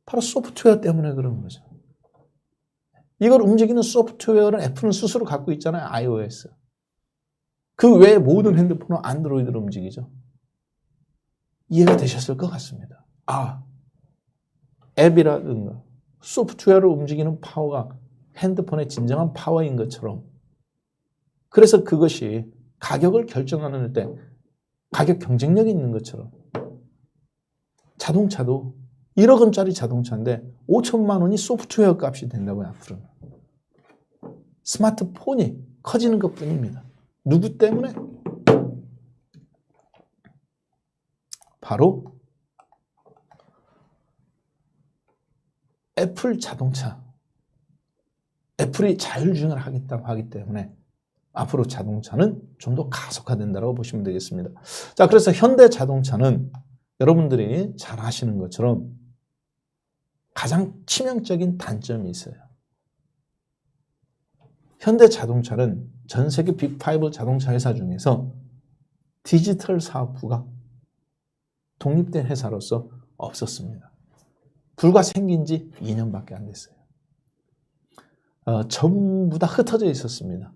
바로 소프트웨어 때문에 그런 거죠. 이걸 움직이는 소프트웨어를 애플은 스스로 갖고 있잖아요. iOS. 그 외에 모든 핸드폰은 안드로이드로 움직이죠. 이해가 되셨을 것 같습니다. 아, 앱이라든가 소프트웨어를 움직이는 파워가 핸드폰의 진정한 파워인 것처럼, 그래서 그것이 가격을 결정하는 때 가격 경쟁력이 있는 것처럼 자동차도 1억 원짜리 자동차인데 5천만 원이 소프트웨어 값이 된다고요. 앞으로는 스마트폰이 커지는 것뿐입니다. 누구 때문에? 바로 애플 자동차. 애플이 자율주행을 하겠다고 하기 때문에 앞으로 자동차는 좀 더 가속화된다고 보시면 되겠습니다. 자, 그래서 현대 자동차는 여러분들이 잘 아시는 것처럼 가장 치명적인 단점이 있어요. 현대자동차는 전 세계 빅5 자동차 회사 중에서 디지털 사업부가 독립된 회사로서 없었습니다. 불과 생긴 지 2년밖에 안 됐어요. 전부 다 흩어져 있었습니다.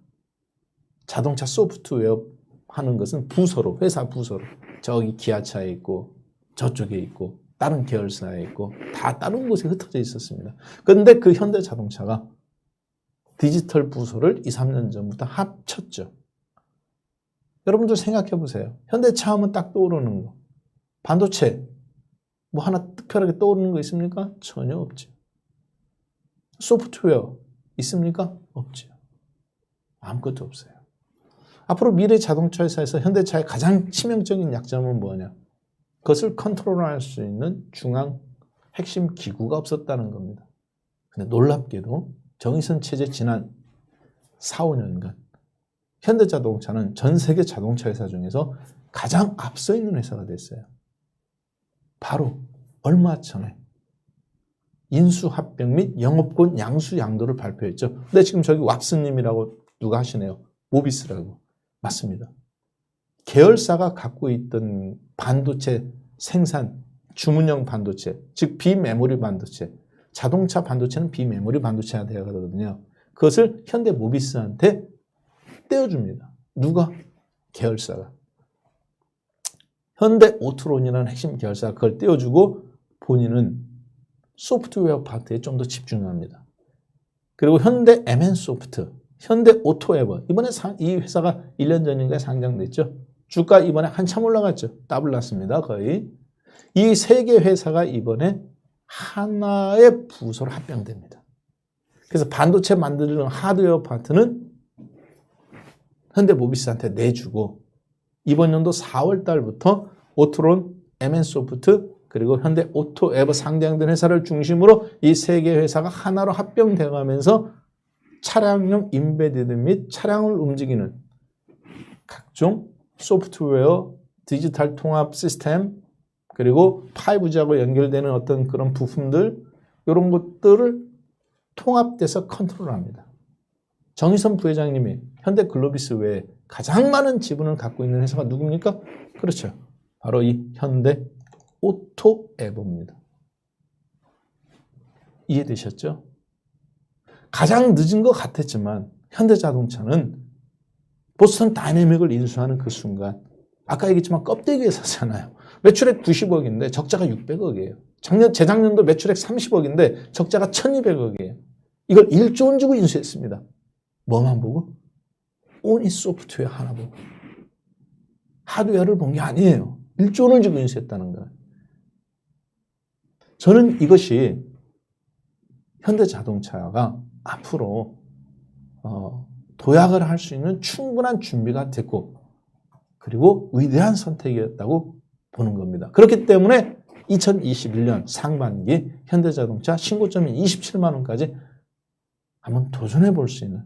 자동차 소프트웨어 하는 것은 부서로, 회사 부서로, 저기 기아차에 있고 저쪽에 있고 다른 계열사에 있고 다 다른 곳에 흩어져 있었습니다. 그런데 그 현대자동차가 디지털 부서를 2, 3년 전부터 합쳤죠. 여러분들 생각해 보세요. 현대차 하면 딱 떠오르는 거. 반도체 뭐 하나 특별하게 떠오르는 거 있습니까? 전혀 없죠. 소프트웨어 있습니까? 없죠. 아무것도 없어요. 앞으로 미래 자동차 회사에서 현대차의 가장 치명적인 약점은 뭐냐? 그것을 컨트롤할 수 있는 중앙 핵심 기구가 없었다는 겁니다. 근데 놀랍게도 정의선 체제 지난 4, 5년간 현대자동차는 전 세계 자동차 회사 중에서 가장 앞서 있는 회사가 됐어요. 바로 얼마 전에 인수합병 및 영업권 양수 양도를 발표했죠. 근데 지금 저기 왑스님이라고 누가 하시네요. 모비스라고. 맞습니다. 계열사가 갖고 있던 반도체 생산, 주문형 반도체, 즉 비메모리 반도체, 자동차 반도체는 비메모리 반도체가 되거든요. 그것을 현대 모비스한테 떼어줍니다. 누가? 계열사가. 현대 오토론이라는 핵심 계열사가 그걸 떼어주고 본인은 소프트웨어 파트에 좀 더 집중합니다. 그리고 현대 MN소프트, 현대 오토에버, 이번에 이 회사가 1년 전인가에 상장됐죠. 주가 이번에 한참 올라갔죠. 더블 났습니다. 거의. 이 세 개 회사가 이번에 하나의 부서로 합병됩니다. 그래서 반도체 만드는 하드웨어 파트는 현대 모비스한테 내주고 이번 연도 4월 달부터 오토론, MN소프트 그리고 현대 오토에버 상장된 회사를 중심으로 이 세 개 회사가 하나로 합병되어 가면서 차량용 임베디드 및 차량을 움직이는 각종 소프트웨어, 디지털 통합 시스템 그리고 5G하고 연결되는 어떤 그런 부품들 이런 것들을 통합돼서 컨트롤합니다. 정의선 부회장님이 현대 글로비스 외에 가장 많은 지분을 갖고 있는 회사가 누굽니까? 그렇죠. 바로 이 현대 오토에버입니다. 이해되셨죠? 가장 늦은 것 같았지만 현대자동차는 보스턴 다이내믹을 인수하는 그 순간 아까 얘기했지만 껍데기에 샀잖아요. 매출액 90억인데 적자가 600억이에요. 재작년도 매출액 30억인데 적자가 1200억이에요. 이걸 1조 원 주고 인수했습니다. 뭐만 보고? 온이 소프트웨어 하나 보고. 하드웨어를 본 게 아니에요. 1조 원을 주고 인수했다는 거예요. 저는 이것이 현대자동차가 앞으로 도약을 할 수 있는 충분한 준비가 됐고 그리고 위대한 선택이었다고 보는 겁니다. 그렇기 때문에 2021년 상반기 현대자동차 신고점인 27만 원까지 한번 도전해 볼 수 있는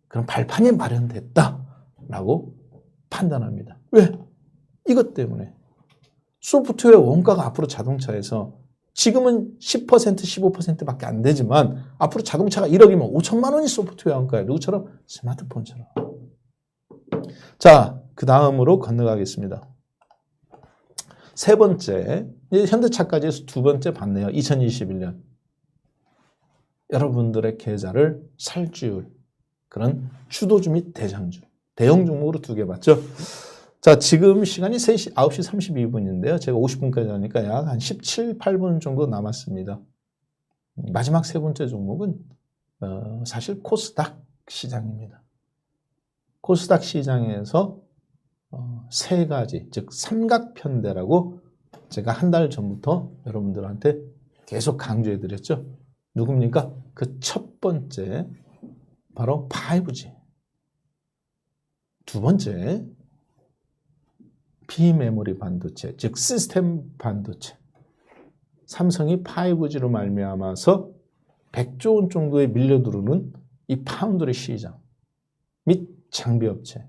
그런 발판이 마련됐다라고 판단합니다. 왜? 이것 때문에 소프트웨어 원가가 앞으로 자동차에서 지금은 10%, 15%밖에 안 되지만 앞으로 자동차가 1억이면 5천만 원이 소프트웨어 원가예요. 누구처럼? 스마트폰처럼. 자, 그 다음으로 건너가겠습니다. 세 번째, 현대차까지 해서 두 번째 봤네요. 2021년. 여러분들의 계좌를 살찌울 그런 주도주 및 대장주. 대형 종목으로 두 개 봤죠. 자, 지금 시간이 9시 32분인데요. 제가 50분까지 하니까 약 한 17, 8분 정도 남았습니다. 마지막 세 번째 종목은 사실 코스닥 시장입니다. 코스닥 시장에서 세 가지, 즉 삼각편대라고 제가 한 달 전부터 여러분들한테 계속 강조해 드렸죠. 누굽니까? 그 첫 번째 바로 5G. 두 번째 비메모리 반도체, 즉 시스템 반도체. 삼성이 5G로 말미암아서 100조 원 정도에 밀려들어오는 이 파운드리 시장 및 장비업체.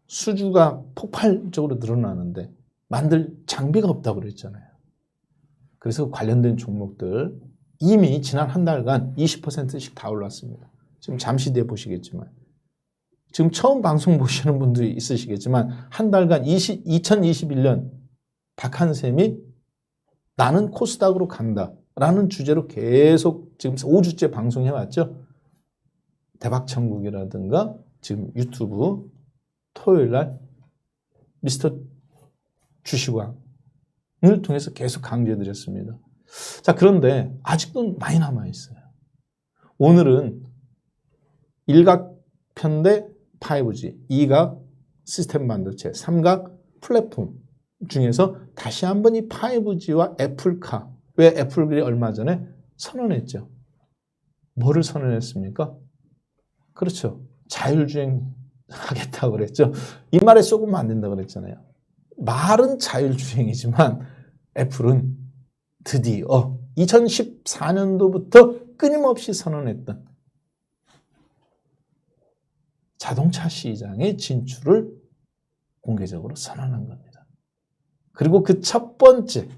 수주가 폭발적으로 늘어나는데 만들 장비가 없다고 그랬잖아요. 그래서 관련된 종목들 이미 지난 한 달간 20%씩 다 올랐습니다. 지금 잠시 뒤에 보시겠지만 지금 처음 방송 보시는 분들이 있으시겠지만 한 달간 2021년 박한샘이 나는 코스닥으로 간다 라는 주제로 계속 지금 5주째 방송해왔죠. 대박천국이라든가 지금 유튜브 토요일날 미스터 주식왕을 통해서 계속 강조해드렸습니다. 자, 그런데 아직도 많이 남아있어요. 오늘은 일각편대 5G, 2각 시스템 반도체, 3각 플랫폼 중에서 다시 한번 이 5G와 애플카, 왜 애플이 얼마 전에 선언했죠? 뭐를 선언했습니까? 그렇죠. 자율주행 하겠다고 그랬죠. 이 말에 쏘으면 안 된다고 그랬잖아요. 말은 자율주행이지만 애플은 드디어 2014년도부터 끊임없이 선언했던 자동차 시장의 진출을 공개적으로 선언한 겁니다. 그리고 그 첫 번째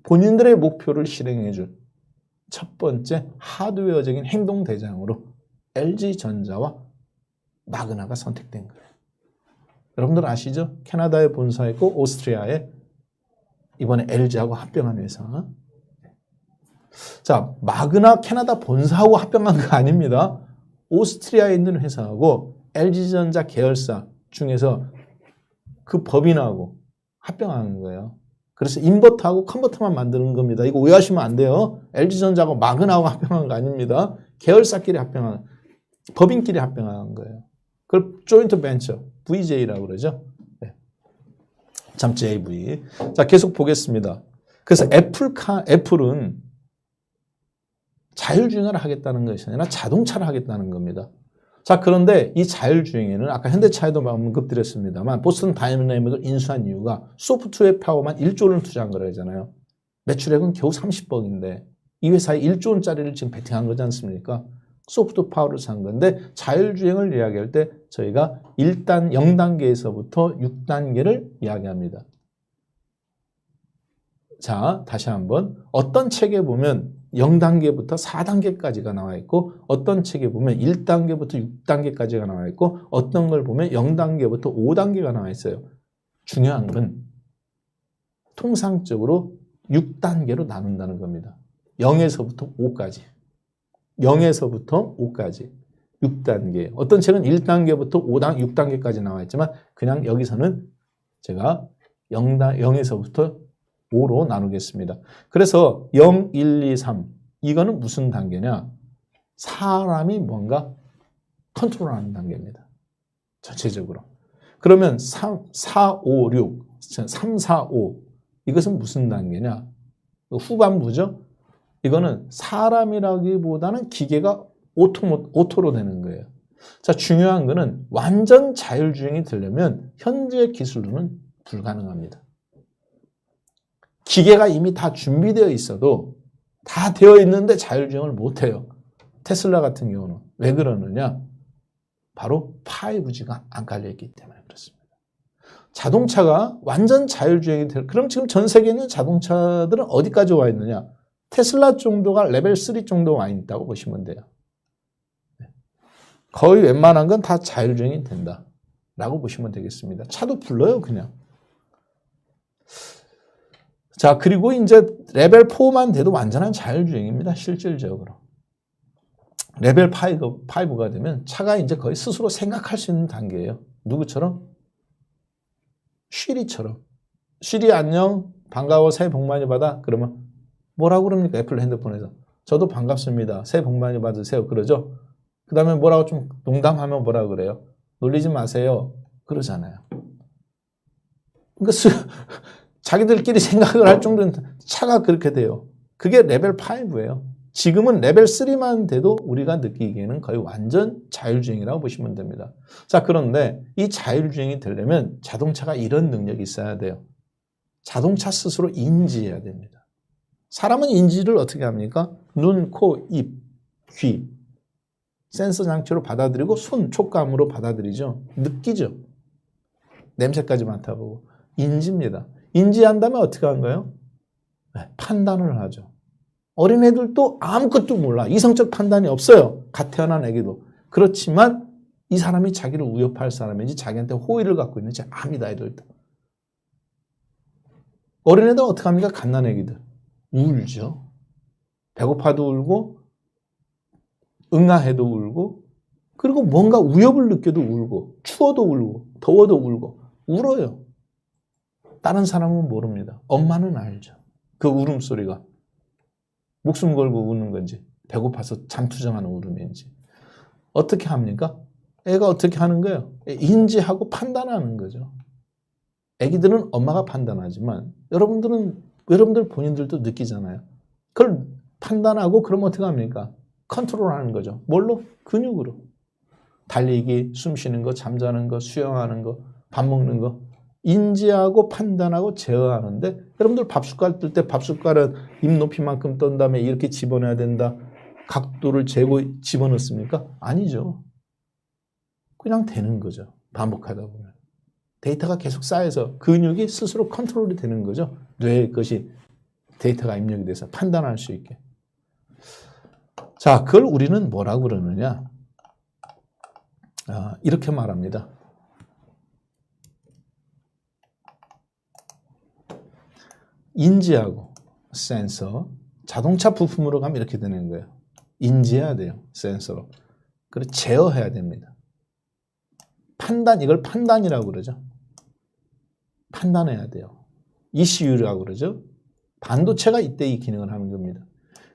본인들의 목표를 실행해 줄 첫 번째 하드웨어적인 행동대장으로 LG전자와 마그나가 선택된 거예요. 여러분들 아시죠? 캐나다에 본사 있고 오스트리아에 이번에 LG하고 합병한 회사. 자, 마그나 캐나다 본사하고 합병한 거 아닙니다. 오스트리아에 있는 회사하고 LG전자 계열사 중에서 그 법인하고 합병하는 거예요. 그래서 인버터하고 컨버터만 만드는 겁니다. 이거 오해하시면 안 돼요. LG전자하고 마그나하고 합병한 거 아닙니다. 계열사끼리 합병한, 법인끼리 합병한 거예요. 그걸 조인트 벤처, VJ라고 그러죠. 네. 참 JV. 자, 계속 보겠습니다. 그래서 애플은 자율주행을 하겠다는 것이 아니라 자동차를 하겠다는 겁니다. 자, 그런데 이 자율주행에는 아까 현대차에도 언급드렸습니다만 보스턴 다이내믹을 인수한 이유가 소프트웨어 파워만 1조를 투자한 거라잖아요. 매출액은 겨우 30억인데 이 회사에 1조 원짜리를 지금 베팅한 거지 않습니까? 소프트 파워를 산 건데 자율주행을 이야기할 때 저희가 0단계에서부터 6단계를 이야기합니다. 자, 다시 한번 어떤 책에 보면 0단계부터 4단계까지가 나와 있고 어떤 책에 보면 1단계부터 6단계까지가 나와 있고 어떤 걸 보면 0단계부터 5단계가 나와 있어요. 중요한 건 통상적으로 6단계로 나눈다는 겁니다. 0에서부터 5까지. 0에서부터 5까지. 6단계. 어떤 책은 1단계부터 6단계까지 나와 있지만 그냥 여기서는 제가 0에서부터 5로 나누겠습니다. 그래서 0, 1, 2, 3 이거는 무슨 단계냐? 사람이 뭔가 컨트롤하는 단계입니다. 전체적으로. 그러면 3, 4, 5, 6, 3, 4, 5 이것은 무슨 단계냐? 후반부죠. 이거는 사람이라기보다는 기계가 오토로 되는 거예요. 자, 중요한 거는 완전 자율주행이 되려면 현재 기술로는 불가능합니다. 기계가 이미 다 준비되어 있어도 다 되어 있는데 자율주행을 못해요. 테슬라 같은 경우는. 왜 그러느냐? 바로 5G가 안 깔려있기 때문에 그렇습니다. 자동차가 완전 자율주행이 될, 그럼 지금 전 세계에 있는 자동차들은 어디까지 와 있느냐? 테슬라 정도가 레벨 3 정도 와 있다고 보시면 돼요. 거의 웬만한 건 다 자율주행이 된다 라고 보시면 되겠습니다. 차도 불러요 그냥. 자, 그리고 이제 레벨 4만 돼도 완전한 자율주행입니다. 실질적으로. 레벨 5가 되면 차가 이제 거의 스스로 생각할 수 있는 단계예요. 누구처럼? 쉬리처럼. 쉬리 안녕, 반가워, 새해 복 많이 받아. 그러면 뭐라고 그럽니까? 애플 핸드폰에서. 저도 반갑습니다. 새해 복 많이 받으세요. 그러죠? 그 다음에 뭐라고 좀 농담하면 뭐라고 그래요? 놀리지 마세요. 그러잖아요. 그러니까 자기들끼리 생각을 할 정도는 차가 그렇게 돼요. 그게 레벨 5예요. 지금은 레벨 3만 돼도 우리가 느끼기에는 거의 완전 자율주행이라고 보시면 됩니다. 자, 그런데 이 자율주행이 되려면 자동차가 이런 능력이 있어야 돼요. 자동차 스스로 인지해야 됩니다. 사람은 인지를 어떻게 합니까? 눈, 코, 입, 귀, 센서 장치로 받아들이고 손, 촉감으로 받아들이죠. 느끼죠. 냄새까지 맡아보고. 인지입니다. 인지한 다음에 어떻게 한가요? 네, 판단을 하죠. 어린애들도 아무것도 몰라. 이성적 판단이 없어요. 갓 태어난 애기도. 그렇지만 이 사람이 자기를 위협할 사람인지 자기한테 호의를 갖고 있는지 압니다. 애들도. 어린애들은 어떻게 합니까? 갓난애기들. 울죠. 배고파도 울고 응아해도 울고 그리고 뭔가 위협을 느껴도 울고 추워도 울고 더워도 울고 울어요. 다른 사람은 모릅니다. 엄마는 알죠. 그 울음소리가 목숨 걸고 우는 건지 배고파서 잠투정하는 울음인지. 어떻게 합니까? 애가 어떻게 하는 거예요? 인지하고 판단하는 거죠. 애기들은 엄마가 판단하지만 여러분들 본인들도 느끼잖아요. 그걸 판단하고 그럼 어떻게 합니까? 컨트롤하는 거죠. 뭘로? 근육으로. 달리기, 숨 쉬는 거, 잠자는 거, 수영하는 거, 밥 먹는 거. 인지하고 판단하고 제어하는데 여러분들 밥숟갈 뜰 때 밥숟갈은 입 높이만큼 떤 다음에 이렇게 집어넣어야 된다. 각도를 재고 집어넣습니까? 아니죠. 그냥 되는 거죠. 반복하다 보면. 데이터가 계속 쌓여서 근육이 스스로 컨트롤이 되는 거죠. 뇌의 것이 데이터가 입력이 돼서 판단할 수 있게. 자, 그걸 우리는 뭐라고 그러느냐? 이렇게 말합니다. 인지하고 센서, 자동차 부품으로 가면 이렇게 되는 거예요. 인지해야 돼요. 센서로. 그리고 제어해야 됩니다. 판단, 이걸 판단이라고 그러죠. 판단해야 돼요. ECU라고 그러죠. 반도체가 이때 이 기능을 하는 겁니다.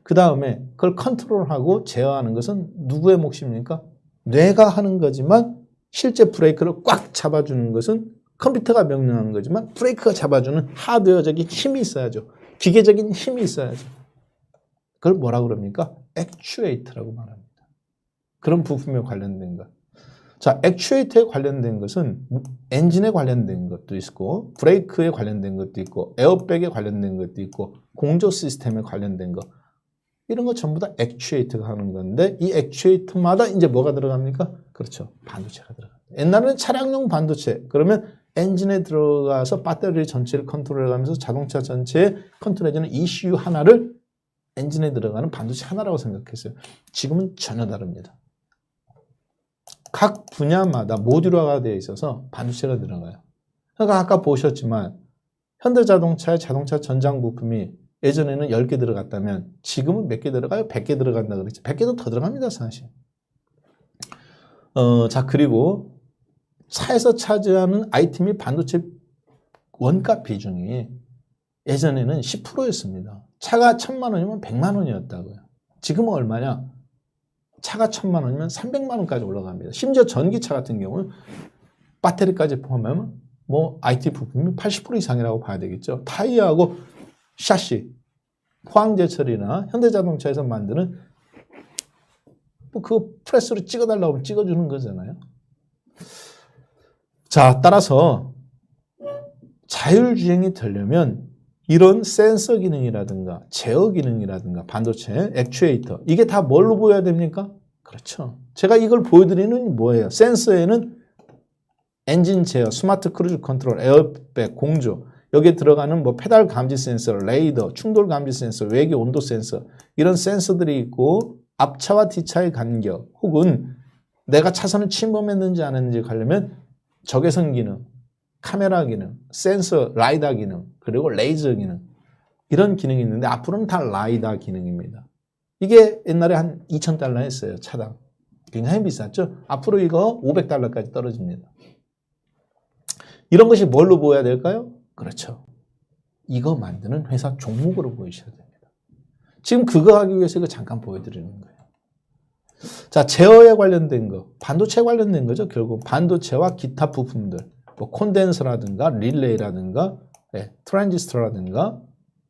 그 다음에 그걸 컨트롤하고 제어하는 것은 누구의 몫입니까? 뇌가 하는 거지만 실제 브레이크를 꽉 잡아주는 것은 컴퓨터가 명령하는 거지만 브레이크가 잡아주는 하드웨어적인 힘이 있어야죠. 기계적인 힘이 있어야죠. 그걸 뭐라고 그럽니까? 액추에이터라고 말합니다. 그런 부품에 관련된 것. 자, 액추에이터에 관련된 것은 엔진에 관련된 것도 있고 브레이크에 관련된 것도 있고 에어백에 관련된 것도 있고 공조 시스템에 관련된 것. 이런 거 전부 다 액추에이터가 하는 건데 이 액추에이터마다 이제 뭐가 들어갑니까? 그렇죠. 반도체가 들어갑니다. 옛날에는 차량용 반도체. 그러면 엔진에 들어가서 배터리 전체를 컨트롤해가면서 자동차 전체에 컨트롤해주는 ECU 하나를 엔진에 들어가는 반도체 하나라고 생각했어요. 지금은 전혀 다릅니다. 각 분야마다 모듈화가 되어 있어서 반도체가 들어가요. 그러니까 아까 보셨지만 현대자동차의 자동차 전장 부품이 예전에는 10개 들어갔다면 지금은 몇 개 들어가요? 100개 들어간다 그랬죠. 100개도 더 들어갑니다, 사실. 자, 그리고 차에서 차지하는 아이템이 반도체 원가 비중이 예전에는 10%였습니다. 차가 1,000만 원이면 100만 원이었다고요. 지금은 얼마냐? 차가 1,000만 원이면 300만 원까지 올라갑니다. 심지어 전기차 같은 경우는 배터리까지 포함하면 뭐 IT 부품이 80% 이상이라고 봐야 되겠죠. 타이어하고 샤시, 포항제철이나 현대자동차에서 만드는 뭐 그 프레스로 찍어달라고 하면 찍어주는 거잖아요. 자, 따라서 자율주행이 되려면 이런 센서 기능이라든가 제어 기능이라든가 반도체, 액추에이터 이게 다 뭘로 보여야 됩니까? 그렇죠. 제가 이걸 보여드리는 뭐예요? 센서에는 엔진 제어, 스마트 크루즈 컨트롤, 에어백, 공조 여기에 들어가는 뭐 페달 감지 센서, 레이더, 충돌 감지 센서, 외기 온도 센서 이런 센서들이 있고 앞차와 뒷차의 간격 혹은 내가 차선을 침범했는지 안 했는지 가려면 적외선 기능, 카메라 기능, 센서, 라이다 기능, 그리고 레이저 기능 이런 기능이 있는데 앞으로는 다 라이다 기능입니다. 이게 옛날에 한 2,000달러 했어요. 차당. 굉장히 비쌌죠. 앞으로 이거 500달러까지 떨어집니다. 이런 것이 뭘로 보여야 될까요? 그렇죠. 이거 만드는 회사 종목으로 보이셔야 됩니다. 지금 그거 하기 위해서 이거 잠깐 보여드리는 거예요. 자, 제어에 관련된 거, 반도체에 관련된 거죠. 결국 반도체와 기타 부품들, 뭐 콘덴서라든가 릴레이라든가 트랜지스터라든가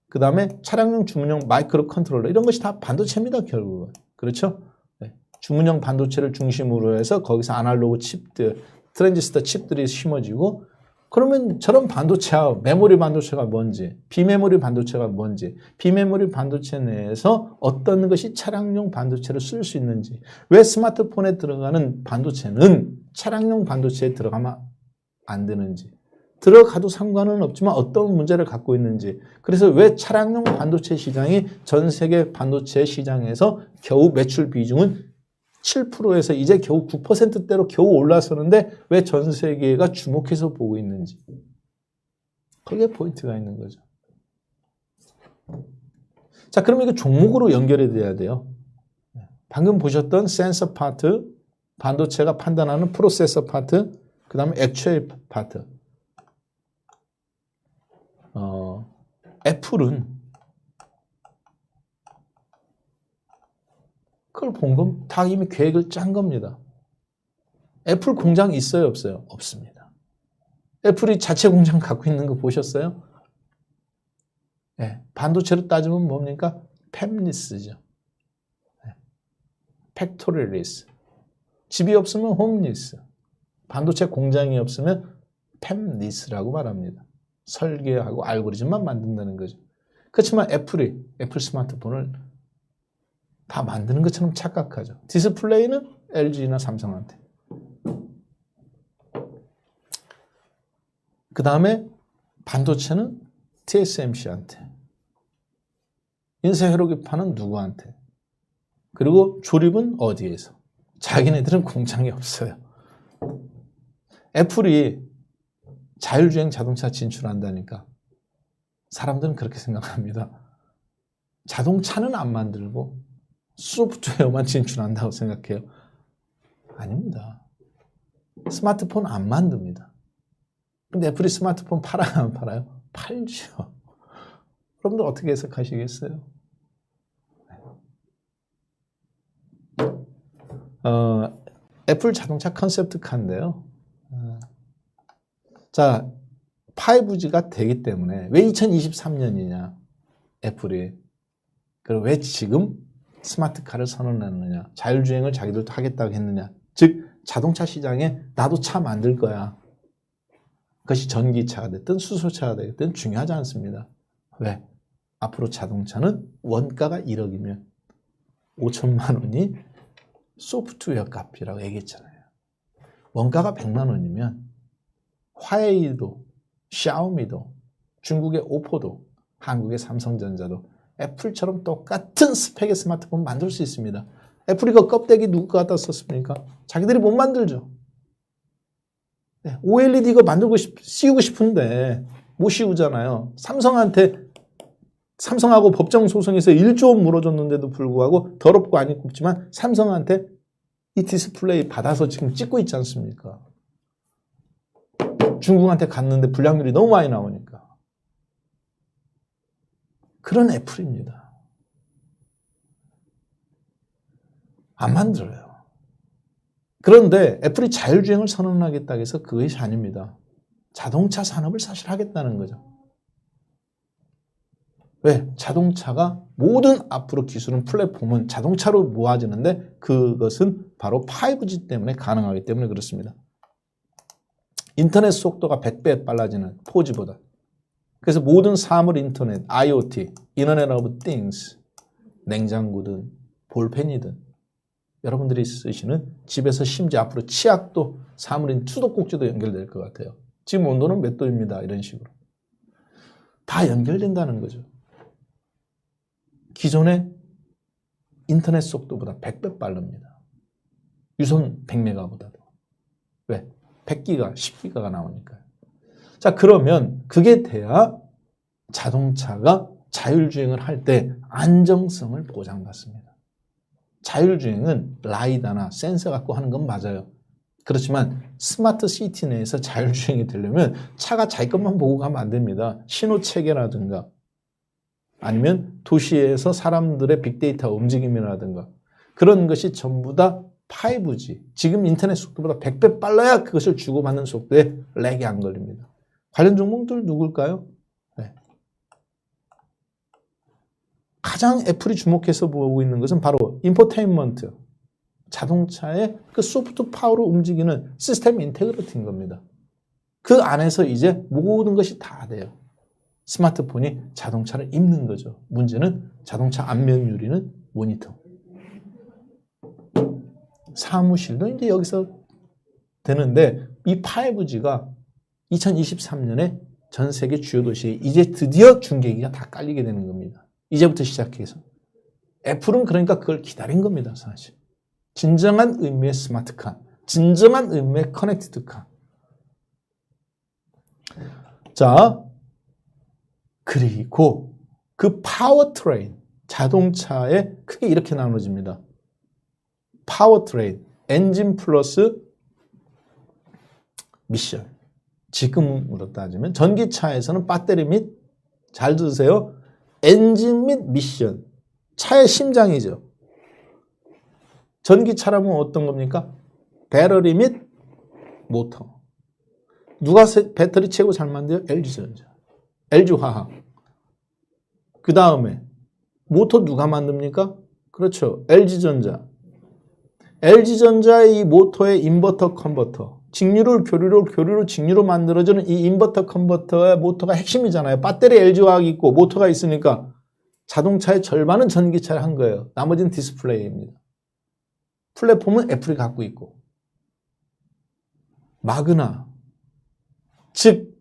그 다음에 차량용 주문용 마이크로 컨트롤러 이런 것이 다 반도체입니다. 결국은. 그렇죠? 주문용 반도체를 중심으로 해서 거기서 아날로그 칩들, 트랜지스터 칩들이 심어지고 그러면 저런 반도체와 메모리 반도체가 뭔지, 비메모리 반도체가 뭔지, 비메모리 반도체 내에서 어떤 것이 차량용 반도체를 쓸 수 있는지, 왜 스마트폰에 들어가는 반도체는 차량용 반도체에 들어가면 안 되는지, 들어가도 상관은 없지만 어떤 문제를 갖고 있는지. 그래서 왜 차량용 반도체 시장이 전 세계 반도체 시장에서 겨우 매출 비중은 7%에서 이제 겨우 9%대로 겨우 올라서는데 왜 전 세계가 주목해서 보고 있는지. 그게 포인트가 있는 거죠. 자, 그러면 이거 종목으로 연결이 돼야 돼요. 방금 보셨던 센서 파트, 반도체가 판단하는 프로세서 파트, 그 다음에 액추얼 파트. 애플은 그걸 본 건 다 이미 계획을 짠 겁니다. 애플 공장 있어요, 없어요? 없습니다. 애플이 자체 공장 갖고 있는 거 보셨어요? 네, 반도체로 따지면 뭡니까? 팹리스죠. 네, 팩토리리스. 집이 없으면 홈리스. 반도체 공장이 없으면 팹리스라고 말합니다. 설계하고 알고리즘만 만든다는 거죠. 그렇지만 애플 스마트폰을 다 만드는 것처럼 착각하죠. 디스플레이는 LG나 삼성한테. 그 다음에 반도체는 TSMC한테. 인쇄회로기판은 누구한테. 그리고 조립은 어디에서. 자기네들은 공장이 없어요. 애플이 자율주행 자동차 진출한다니까 사람들은 그렇게 생각합니다. 자동차는 안 만들고 소프트웨어만 진출한다고 생각해요. 아닙니다. 스마트폰 안 만듭니다. 근데 애플이 스마트폰 팔아요, 안 팔아요? 팔죠. 여러분들 어떻게 해석하시겠어요? 애플 자동차 컨셉트카인데요. 자, 5G가 되기 때문에 왜 2023년이냐? 애플이. 그리고 왜 지금 스마트카를 선언했느냐? 자율주행을 자기들도 하겠다고 했느냐? 즉 자동차 시장에 나도 차 만들 거야. 그것이 전기차가 됐든 수소차가 됐든 중요하지 않습니다. 왜? 앞으로 자동차는 원가가 1억이면 5천만 원이 소프트웨어 값이라고 얘기했잖아요. 원가가 100만 원이면 화웨이도, 샤오미도, 중국의 오포도, 한국의 삼성전자도 애플처럼 똑같은 스펙의 스마트폰 만들 수 있습니다. 애플이 그 껍데기 누가 갖다 썼습니까? 자기들이 못 만들죠. 네, OLED 이거 만들고 씌우고 싶은데 못 씌우잖아요. 삼성하고 법정 소송에서 1조 원 물어줬는데도 불구하고 더럽고 안 입고지만 삼성한테 이 디스플레이 받아서 지금 찍고 있지 않습니까? 중국한테 갔는데 불량률이 너무 많이 나오니까. 그런 애플입니다. 안 만들어요. 그런데 애플이 자율주행을 선언하겠다고 해서 그것이 아닙니다. 자동차 산업을 사실 하겠다는 거죠. 왜? 자동차가 모든 앞으로 기술은 플랫폼은 자동차로 모아지는데 그것은 바로 5G 때문에 가능하기 때문에 그렇습니다. 인터넷 속도가 100배 빨라지는 4G보다. 그래서 모든 사물 인터넷, IoT, 인터넷 오브 띵스, 냉장고든 볼펜이든 여러분들이 쓰시는 집에서 심지어 앞으로 치약도 사물인 수도꼭지도 연결될 것 같아요. 지금 온도는 몇 도입니다. 이런 식으로. 다 연결된다는 거죠. 기존의 인터넷 속도보다 100배 빠릅니다. 유선 100메가보다도. 왜? 100기가, 10기가가 나오니까요. 자, 그러면 그게 돼야 자동차가 자율주행을 할 때 안정성을 보장받습니다. 자율주행은 라이다나 센서 갖고 하는 건 맞아요. 그렇지만 스마트 시티 내에서 자율주행이 되려면 차가 자기 것만 보고 가면 안 됩니다. 신호체계라든가 아니면 도시에서 사람들의 빅데이터 움직임이라든가 그런 것이 전부 다 5G, 지금 인터넷 속도보다 100배 빨라야 그것을 주고받는 속도에 렉이 안 걸립니다. 관련 종목들 누굴까요? 네. 가장 애플이 주목해서 보고 있는 것은 바로 인포테인먼트, 자동차의 그 소프트 파워로 움직이는 시스템 인테그리티인 겁니다. 그 안에서 이제 모든 것이 다 돼요. 스마트폰이 자동차를 입는 거죠. 문제는 자동차 안면 유리는 모니터. 사무실도 이제 여기서 되는데 이 5G가 2023년에 전 세계 주요 도시에 이제 드디어 중계기가 다 깔리게 되는 겁니다. 이제부터 시작해서. 애플은 그러니까 그걸 기다린 겁니다, 사실. 진정한 의미의 스마트카, 진정한 의미의 커넥티드카. 자, 그리고 그 파워트레인, 자동차에 크게 이렇게 나눠집니다. 파워트레인, 엔진 플러스 미션. 지금으로 따지면 전기차에서는 배터리 및, 잘 들으세요, 엔진 및 미션. 차의 심장이죠. 전기차라면 어떤 겁니까? 배터리 및 모터. 누가 배터리 최고 잘 만들어요? LG전자, LG화학. 그 다음에 모터 누가 만듭니까? 그렇죠, LG전자. LG전자의 이 모터의 인버터 컨버터, 직류를 교류로, 교류로 직류로 만들어주는 이 인버터 컨버터의 모터가 핵심이잖아요. 배터리 LG화학이 있고 모터가 있으니까 자동차의 절반은 전기차를 한 거예요. 나머지는 디스플레이입니다. 플랫폼은 애플이 갖고 있고. 마그나, 즉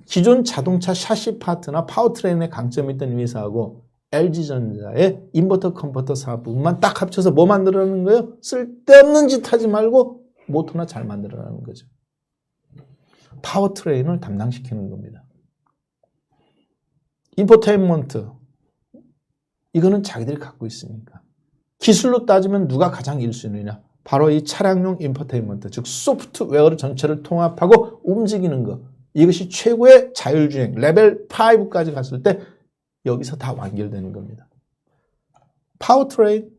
기존 자동차 샤시 파트나 파워트레인의 강점이 있던 회사하고 LG전자의 인버터 컨버터 사업 부분만 딱 합쳐서 뭐 만들어내는 거예요? 쓸데없는 짓 하지 말고 모터나 잘 만들어내는 거죠. 파워트레인을 담당시키는 겁니다. 인포테인먼트, 이거는 자기들이 갖고 있으니까. 기술로 따지면 누가 가장 1순위냐? 바로 이 차량용 인포테인먼트, 즉 소프트웨어를 전체를 통합하고 움직이는 것. 이것이 최고의 자율주행, 레벨 5까지 갔을 때 여기서 다 완결되는 겁니다. 파워트레인,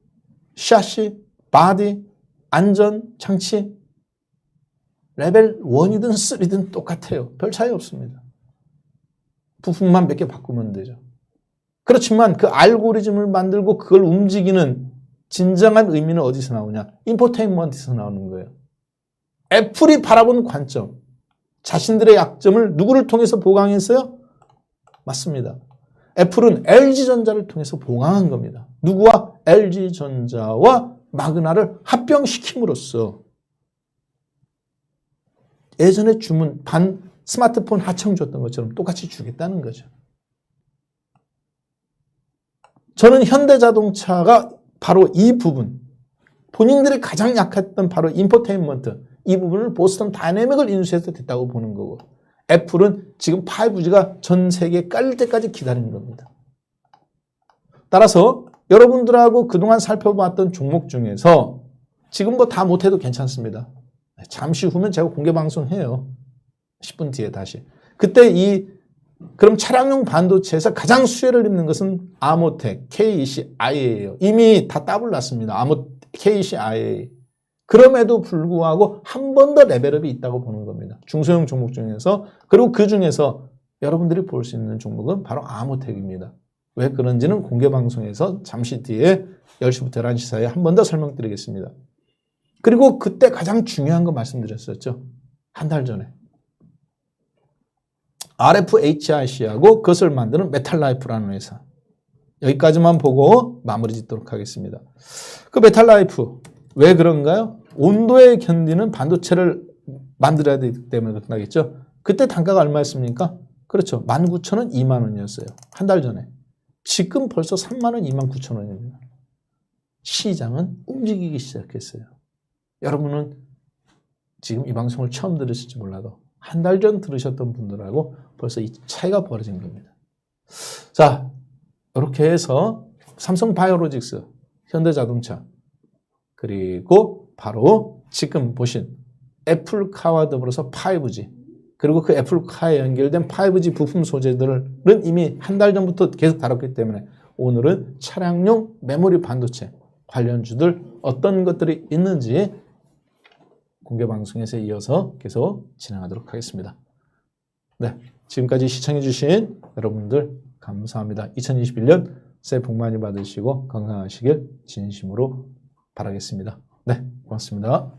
샤시, 바디, 안전, 장치, 레벨 1이든 3든 똑같아요. 별 차이 없습니다. 부품만 몇 개 바꾸면 되죠. 그렇지만 그 알고리즘을 만들고 그걸 움직이는 진정한 의미는 어디서 나오냐? 인포테인먼트에서 나오는 거예요. 애플이 바라본 관점, 자신들의 약점을 누구를 통해서 보강했어요? 맞습니다. 애플은 LG전자를 통해서 보강한 겁니다. 누구와? LG전자와 마그나를 합병시킴으로써 예전에 주문, 스마트폰 하청 줬던 것처럼 똑같이 주겠다는 거죠. 저는 현대자동차가 바로 이 부분, 본인들이 가장 약했던 바로 인포테인먼트, 이 부분을 보스턴 다이내믹을 인수해서 됐다고 보는 거고, 애플은 지금 5G가 전 세계에 깔릴 때까지 기다리는 겁니다. 따라서 여러분들하고 그동안 살펴봤던 종목 중에서 지금 뭐 다 못해도 괜찮습니다. 잠시 후면 제가 공개방송해요. 10분 뒤에 다시. 그때 그럼 차량용 반도체에서 가장 수혜를 입는 것은 아모텍, KEC-IA예요. 이미 다 더블 났습니다. KEC-IA. 그럼에도 불구하고 한 번 더 레벨업이 있다고 보는 겁니다. 중소형 종목 중에서. 그리고 그 중에서 여러분들이 볼 수 있는 종목은 바로 아모텍입니다. 왜 그런지는 공개방송에서 잠시 뒤에 10시부터 11시 사이에 한 번 더 설명드리겠습니다. 그리고 그때 가장 중요한 거 말씀드렸었죠. 한 달 전에. RFHIC하고 그것을 만드는 메탈라이프라는 회사. 여기까지만 보고 마무리 짓도록 하겠습니다. 그 메탈라이프 왜 그런가요? 온도에 견디는 반도체를 만들어야 되기 때문에 그렇다겠죠. 그때 단가가 얼마였습니까? 그렇죠. 19,000원, 20,000원이었어요. 한 달 전에. 지금 벌써 30,000원, 29,000원입니다. 시장은 움직이기 시작했어요. 여러분은 지금 이 방송을 처음 들으실지 몰라도 한 달 전 들으셨던 분들하고 벌써 이 차이가 벌어진 겁니다. 자, 이렇게 해서 삼성바이오로직스, 현대자동차, 그리고 바로 지금 보신 애플카와 더불어서 5G, 그리고 그 애플카에 연결된 5G 부품 소재들은 이미 한 달 전부터 계속 다뤘기 때문에 오늘은 차량용 메모리 반도체 관련주들 어떤 것들이 있는지 공개방송에서 이어서 계속 진행하도록 하겠습니다. 네, 지금까지 시청해주신 여러분들 감사합니다. 2021년 새해 복 많이 받으시고 건강하시길 진심으로 바라겠습니다. 네, 고맙습니다.